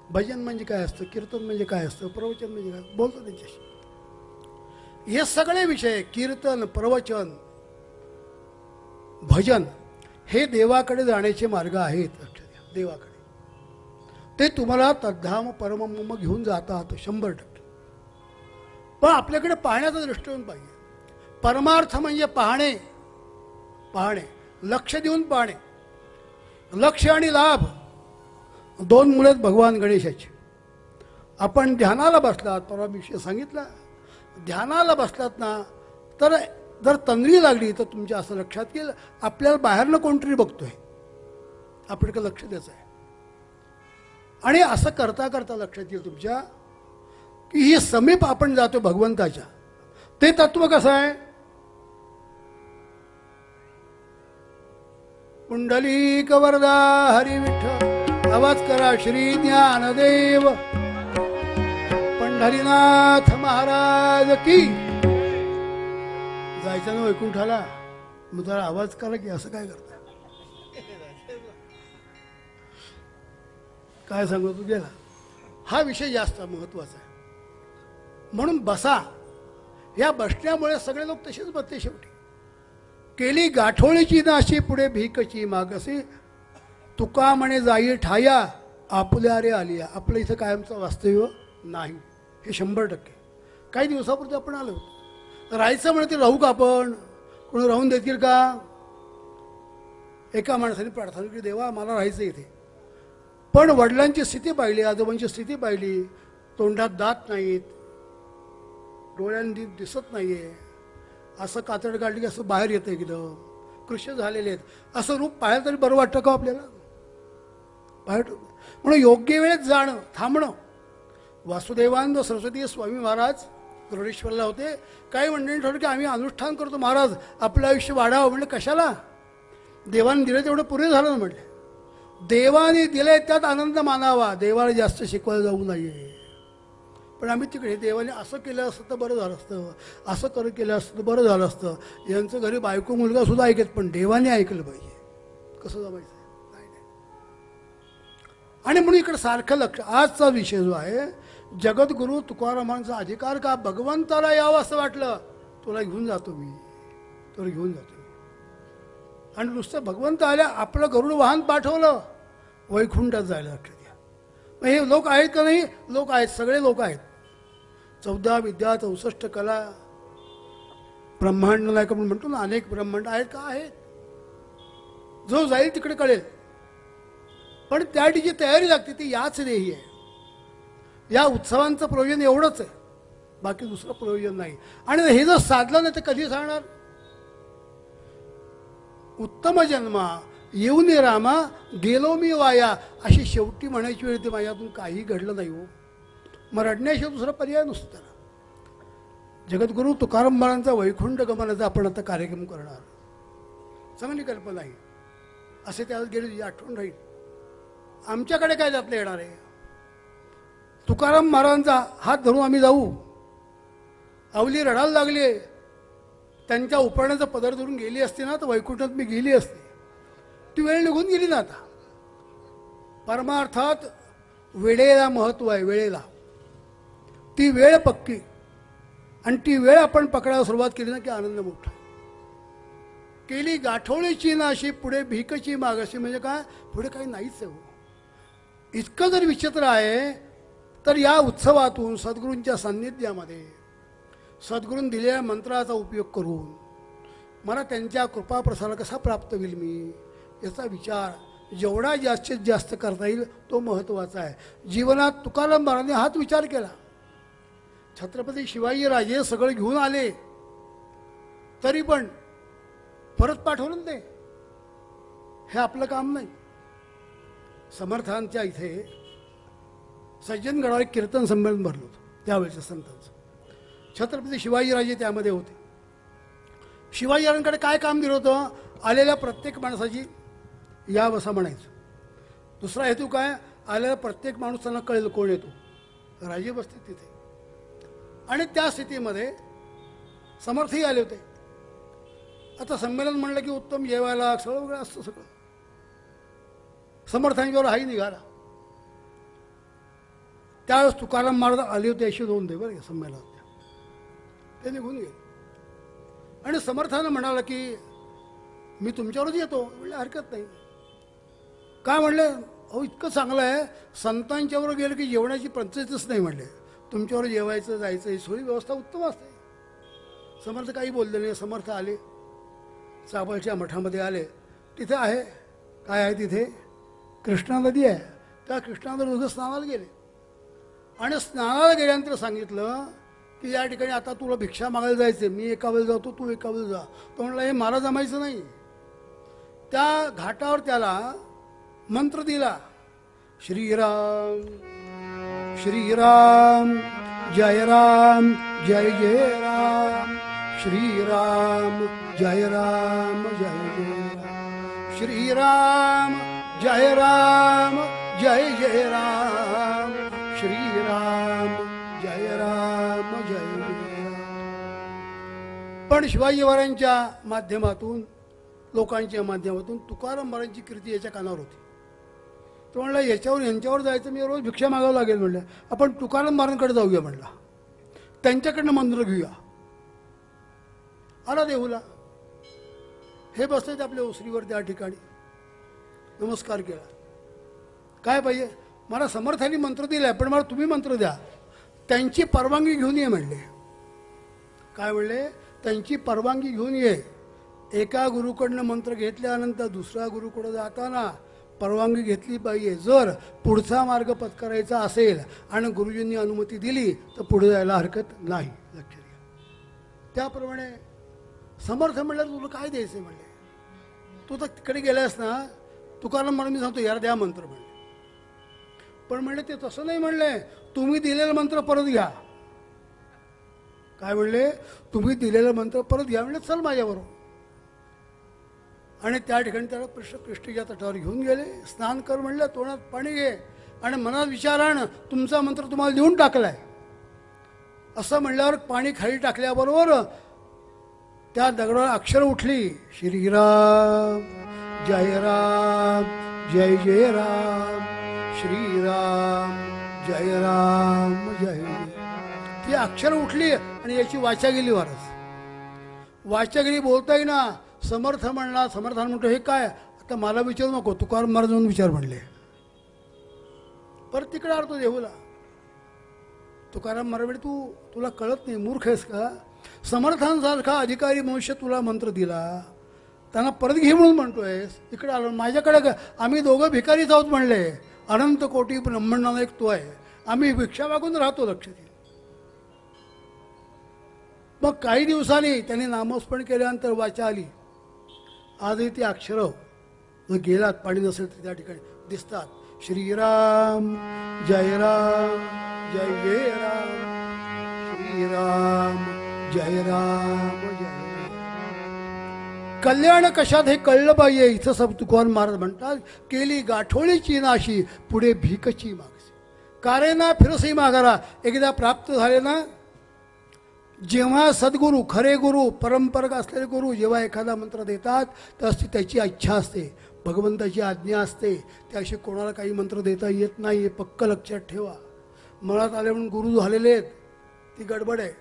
भजन म्हणजे काय असतं, कीर्तन म्हणजे काय असतं, प्रवचन म्हणजे काय, बोलतो त्यांच्याशी. हे सगळे विषय कीर्तन, प्रवचन, भजन हे देवाकडे जाण्याचे मार्ग आहेत. देवाकडे ते तुम्हाला तद्धाम परमम घेऊन जातात 100%. पण आपल्याकडे पाहण्याचा दृष्टिकोन पाहिजे. परमार्थ म्हणजे पाहणे, पाहणे, लक्ष देऊन पाहणे. लक्ष आणि लाभ 2 मुलं भगवान गणेशाचे. आपण ध्यानाला बसलात, परवा विषय सांगितला, ध्यानाला बसलात ना, तर जर तंद्री लागली तर तुमच्या असं लक्षात येईल आपल्याला बाहेरनं कोणतरी बघतोय, आपल्याकडे लक्ष द्यायचं आहे. आणि असं करता करता लक्षात येईल तुमच्या की ही समीप आपण जातो भगवंताच्या. ते तत्व कसं आहे, पुंडलिक वरदा हरी विठ्ठल, आवाज करा श्री ज्ञानदेव पंढरीनाथ महाराज की. जायचं ना वैकुंठाला, मग जरा आवाज करा की असं काय करता, काय सांगू तू गेला. हा विषय जास्त महत्वाचा आहे. म्हणून बसा. या बसण्यामुळे सगळे लोक तसेच बसते. शेवटी केली गाठोळीची नाशी, पुढे भीकची मागसी. तुका म्हणे जाई ठाया, आपल्या रे आलिया. आपलं इथं कायमचं वास्तव्य नाही, हे 100%. काही दिवसापुरते आपण आलो, राहायचं म्हणते राहू का आपण, कोणी राहून देतील का. एका माणसाने प्रार्थना केली, देवा मला राहायचं इथे. पण वडिलांची स्थिती पाहिली, आजोबांची स्थिती पाहिली, तोंडात दात नाहीत, डोळ्यांनी दिसत नाहीये, असं कातड काढली की असं बाहेर येतं एकदम, कृष्ण झालेले आहेत, असं रूप पाहायला तरी बरं वाटतं का आपल्याला बाहेर. म्हणून योग्य वेळेत जाणं, थांबणं. वासुदेवानंद सरस्वती स्वामी महाराज गरुडेश्वरला होते. काही मंडळी ठरवलं की आम्ही अनुष्ठान करतो महाराज, आपलं आयुष्य वाढावं. म्हणलं कशाला, देवाने दिलं तेवढं पुरे झालं ना. म्हटलं देवाने दिले त्यात आनंद मानावा, देवाला जास्त शिकवायला जाऊ नये. पण आम्ही तिकडे देवाने असं केलं असतं तर बरं झालं असतं, असं केलं असतं तर बरं झालं असतं. यांचं घरी बायको मुलगा सुद्धा ऐकत, पण देवाने ऐकलं पाहिजे. कसं जमायचं नाही. आणि म्हणून इकडे सारखं लक्ष. आजचा विषय जो आहे, जगद्गुरु तुकारामांचा अधिकार का भगवंताला यावं असं वाटलं, तुला घेऊन जातो मी, तुला घेऊन जातो मी. आणि नुसतं भगवंत आल्या, आपलं गरुड वाहन पाठवलं, वैकुंठात जायला लक्षात घ्या. मग हे लोक आहेत का नाही, लोक आहेत, सगळे लोक आहेत. 14 विद्या 64 कला, ब्रह्मांड नाही का म्हणतो ना, अनेक ब्रह्मांड आहेत का, आहेत. जो जाईल तिकडे कळेल. पण त्यासाठी जी तयारी लागते ती याच देही आहे. या उत्सवांचं प्रयोजन एवढंच आहे, बाकी दुसरं प्रयोजन नाही. आणि हे जर साधलं नाही तर कधी सांगणार. उत्तम जन्मा येऊन रामा, गेलो मी वाया, अशी शेवटी म्हणायची वेळ. ते माझ्यातून काही घडलं नाही हो, मग रडण्याशिवाय दुसरा पर्याय नसतो त्याला. जगद्गुरु तुकाराम महाराजांचा वैकुंठ गमनाचा आपण आता कार्यक्रम करणार, चांगली कल्पना आहे. असे त्याला गेली आठवण राहील. आमच्याकडे काय त्यातलं येणार आहे. तुकाराम महाराजांचा हात धरून आम्ही जाऊ, अवली रडायला लागली, त्यांच्या उपरण्याचा पदर धरून गेली असती ना तर वैकुंठात मी गेली असती. ती वेळ निघून गेली ना. आता परमार्थात वेळेला महत्व आहे. वेळेला ती वेळ पक्की, आणि ती वेळ आपण पकडायला सुरुवात केली ना की आनंद मोठा. केली गाठोळीची नाशी पुढे भीकची मागाशी, म्हणजे काय, पुढे काही नाहीच आहे हो. इतकं जर विचित्र आहे तर या उत्सवातून सद्गुरूंच्या सान्निध्यामध्ये सद्गुरूंनी दिलेल्या मंत्राचा उपयोग करून मला त्यांच्या कृपाप्रसाद कसा प्राप्त होईल मी, याचा विचार जेवढा जास्तीत जास्त करता येईल तो महत्त्वाचा आहे. जीवनात तुकाराम महाराजांनी हाच विचार केला. छत्रपती शिवाजीराजे सगळं घेऊन आले तरी पण परत पाठवलं नाही, हे आपलं काम नाही. समर्थांच्या इथे सज्जनगडावर एक कीर्तन संमेलन भरलं होतं त्यावेळेच्या संतांचं. छत्रपती शिवाजीराजे त्यामध्ये होते. शिवाजीराजांकडे काय काम दिलं होतं, आलेल्या प्रत्येक माणसाची या बसा म्हणायचं. दुसरा हेतू काय, आलेला प्रत्येक माणूस त्यांना कळेल कोण येतो. राजे बसते तिथे, आणि त्या स्थितीमध्ये समर्थही आले होते. आता संमेलन म्हणलं की उत्तम जेवायला सगळं वगैरे असतं सगळं. समर्थांच्यावर हाही निघाला. त्यावेळेस तुकाराम महाराज आले होते 102 ते बरं संमेलनात. ते निघून गेले आणि समर्थानं म्हणाला की मी तुमच्यावरच येतो. म्हणलं हरकत नाही. काय म्हणले, अहो इतकं चांगलं आहे, संतांच्यावर गेलं की जेवणाची पंचायतच नाही म्हणले. तुमच्यावर जेवायचं जायचं ही सोयी व्यवस्था उत्तम असते. समर्थ काही बोलले नाही. समर्थ आले, चाबळच्या मठामध्ये आले. तिथे आहे काय आहे, तिथे कृष्णा नदी आहे. त्या कृष्णा नदीवर स्नानाला गेले, आणि स्नानाला गेल्यानंतर सांगितलं की या ठिकाणी आता तुला भिक्षा मागायला जायचं, मी एका वेळेला जातो, तू एका वेळेला जा. तो म्हणला हे मला जमायचं नाही. त्या घाटावर त्याला मंत्र दिला, श्रीराम श्रीराम जय राम जय जय राम, श्रीराम जय राम जय जय राम, श्रीराम जय राम जय जय राम, श्रीराम जय राम जय जय राम. पण शिवाजी महाराजांच्या माध्यमातून, लोकांच्या माध्यमातून तुकाराम महाराजांची कीर्ती याच्या कानावर होती. तो म्हणला याच्यावर यांच्यावर जायचं, मी रोज भिक्षा मागावं लागेल. म्हणलं आपण तुकाराम महाराजांकडे जाऊया. म्हणला त्यांच्याकडनं मंत्र घेऊया. आला देहूला. हे बसलेत आपल्या ओसरीवर त्या ठिकाणी. नमस्कार केला. काय पाहिजे, मला समर्थांनी मंत्र दिलाय, पण मला तुम्ही मंत्र द्या. त्यांची परवानगी घेऊन ये म्हणले. काय म्हणले, त्यांची परवानगी घेऊन ये. एका गुरुकडनं मंत्र घेतल्यानंतर दुसऱ्या गुरुकडं जाताना परवानगी घेतली पाहिजे. जर पुढचा मार्ग पत्करायचा असेल आणि गुरुजींनी अनुमती दिली तर पुढे जायला हरकत नाही. लक्ष द्या. त्याप्रमाणे समर्थ म्हणलं तुला काय द्यायचं म्हणले, तू तर तिकडे गेलास ना. तुकाराम म्हणून मी सांगतो यार द्या मंत्र म्हणले. पण म्हणले ते तसं नाही म्हणले, तुम्ही दिलेला मंत्र परत घ्या. काय म्हणले, तुम्ही दिलेला मंत्र परत घ्या. म्हणले चल माझ्याबरोबर. आणि त्या ठिकाणी त्याला कृष्णेच्या तटावर घेऊन गेले. स्नान कर म्हणलं, तोंडात पाणी घे आणि मनात विचार आण, तुमचा मंत्र तुम्हाला देऊन टाकलाय. असं म्हणल्यावर पाणी खाली टाकल्याबरोबर त्या दगडावर अक्षर उठली, श्रीराम जय राम जय जय राम, श्रीराम जय राम जय जय. ती अक्षर उठली आणि याची वाचा गेली वरच. वाचा गेली, बोलता येईना. समर्थ म्हणला, समर्थान म्हणतो हे काय, आता मला विचारू नको, तुकाराम महाराज म्हणून विचार म्हणले. परत तिकडे आलो देहूला. तुकाराम महाराज म्हणे तुला कळत नाही, मूर्ख आहेस का. समर्थांसारखा अधिकारी मनुष्य तुला मंत्र दिला, त्यांना परत घे म्हणून म्हणतोयस. इकडे आलो माझ्याकडे, आम्ही दोघं भिकारीच आहोत म्हणले. अनंत कोटी ब्रह्मांडाला एक तो आहे, आम्ही भिक्षा मागून राहतो. लक्ष दे. मग काही दिवसांनी त्यांनी नामस्मरण केल्यानंतर वाचा आली. आजही ती अक्षरं गेलात पाणी नसेल तर त्या ठिकाणी दिसतात. श्रीराम जय राम जय जय राम, श्रीराम जय राम जय. कल्याण कशात हे कळलं पाहिजे. इथं सब तुकाराम महाराज म्हणतात, केली गाठोळीची नाशी पुढे भीकची मागसी. कारेना फिरसी माघारा. एकदा प्राप्त झाले ना, जेव्हा सद्गुरू, खरे गुरु, परंपरा असलेले गुरु जेव्हा एखादा मंत्र देतात तर त्याची इच्छा असते, भगवंताची आज्ञा असते. त्याशी कोणाला काही मंत्र देता येत नाही, हे पक्क लक्षात ठेवा. मनात आले म्हणून गुरु झालेले आहेत ती गडबड आहे.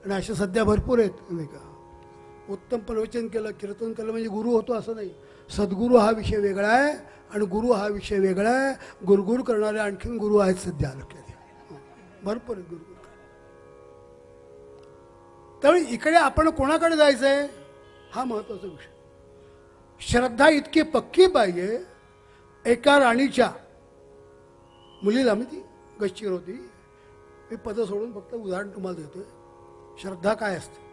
आणि असे सध्या भरपूर आहेत नाही का. उत्तम प्रवचन केलं, कीर्तन केलं म्हणजे गुरु होतो असं नाही. सद्गुरू हा विषय वेगळा आहे आणि गुरु हा विषय वेगळा आहे. गुरगुर करणारे आणखीन गुरु आहेत सध्या लक्षात घ्या, भरपूर आहेत गुरगुर. त्यामुळे इकडे आपण कोणाकडे जायचं आहे हा महत्त्वाचा विषय. श्रद्धा इतकी पक्की पाहिजे. एका राणीच्या मुलीला मी ती गच्चीवर होती, मी पद सोडून फक्त उदाहरण तुम्हाला देतोय. श्रद्धा काय असते.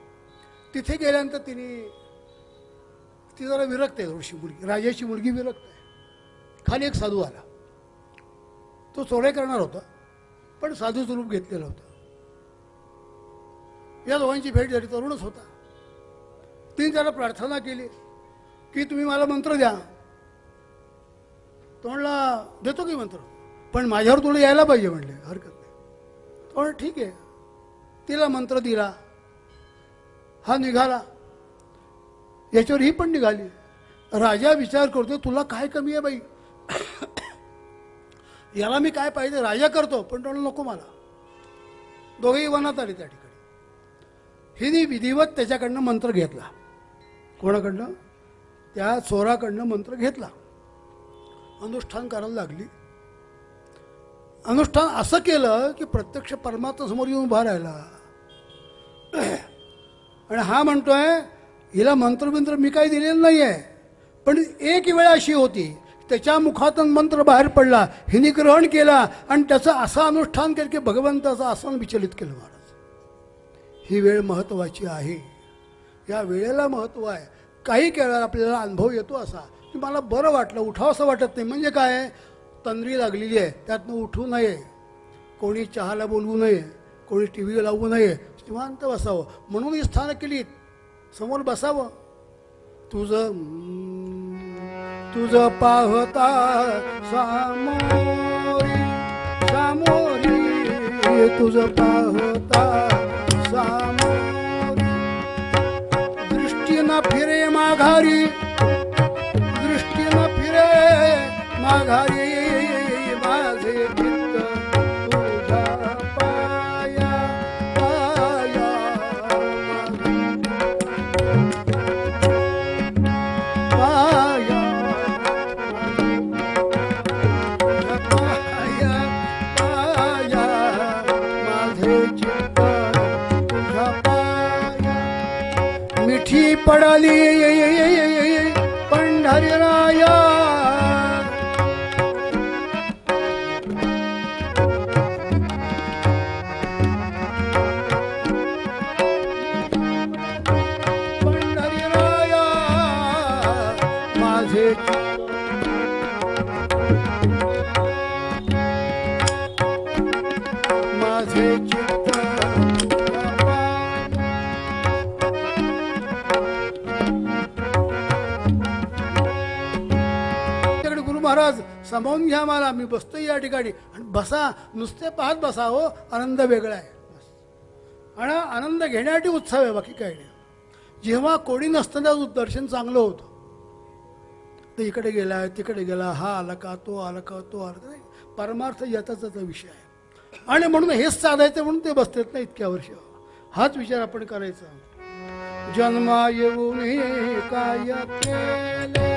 तिथे गेल्यानंतर ती जरा विरक्त आहे थोडीशी मुलगी, राजाची मुलगी विरक्त आहे. खाली एक साधू आला, तो चोऱ्या करणार होता पण साधूचं रूप घेतलेलं होतं. या दोघांची भेट झाली, तरुणच होता. तिने त्याला प्रार्थना केली की तुम्ही मला मंत्र द्या. तो म्हणला देतो की मंत्र, पण माझ्यावर तुला यायला पाहिजे म्हणले. हरकत नाही. तो म्हणला ठीक आहे. तिला मंत्र दिला, हा निघाला. याच्यावर ही पण निघाली. राजा विचार करतो तुला काय कमी आहे बाई, याला मी काय पाहिजे राजा करतो, पण तो नको मला. दोघेही वनात आले त्या ठिकाणी. हिने विधिवत त्याच्याकडनं मंत्र घेतला. कोणाकडनं? त्या चोराकडनं मंत्र घेतला. अनुष्ठान करायला लागली. अनुष्ठान असं केलं की प्रत्यक्ष परमात्मा समोर येऊन उभा राहिला. आणि हा म्हणतोय हिला मंत्रबिंत्र मी काही दिलेलं नाही आहे, पण एक वेळ अशी होती त्याच्या मुखातून मंत्र बाहेर पडला, हिने ग्रहण केला आणि त्याचं असं अनुष्ठान केलं की भगवंताचं आसन विचलित केलं. महाराज, ही वेळ महत्त्वाची आहे. या वेळेला महत्त्व आहे. काही केलं आपल्याला अनुभव येतो असा की मला बरं वाटलं, उठावं असं वाटत नाही. म्हणजे काय, तंद्री लागलेली आहे, त्यातनं उठू नये, कोणी चहाला बोलवू नये, कोणी टी व्ही लावू नये, निवांत बसावं. म्हणून ही स्थानं केली, समोर बसावं. तुझं पाहता सामोरी सामोरी, तुझं पाहता सामोरी, दृष्टी न फिरे माघारी, दृष्टी न फिरे माघारी, माझे चित्त तुझ्या पाया पाया, पाया पाया पाया, माझे चित्त तुझ्या पाया. मिठी पडाली पंढरीराया, पंढरीराया, माझे माझे चित्त महाराज सामावून घ्या मला, मी बसतो या ठिकाणी. आणि बसा, नुसते पाहत बसा हो, आनंद वेगळा आहे. आणि आनंद घेण्यासाठी उत्सव आहे, बाकी काही नाही. जेव्हा कोणी नसताना दर्शन चांगलं होतं, तर इकडे गेला तिकडे गेला, हा आला का तो आला का तो आला का, नाही परमार्थ याचाच विषय आहे. आणि म्हणून हेच साधायचं म्हणून ते बसतात ना इतक्या वर्ष. हाच विचार आपण करायचा. जन्मा येऊन काय केले,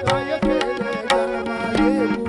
काय केले जन्मा येऊन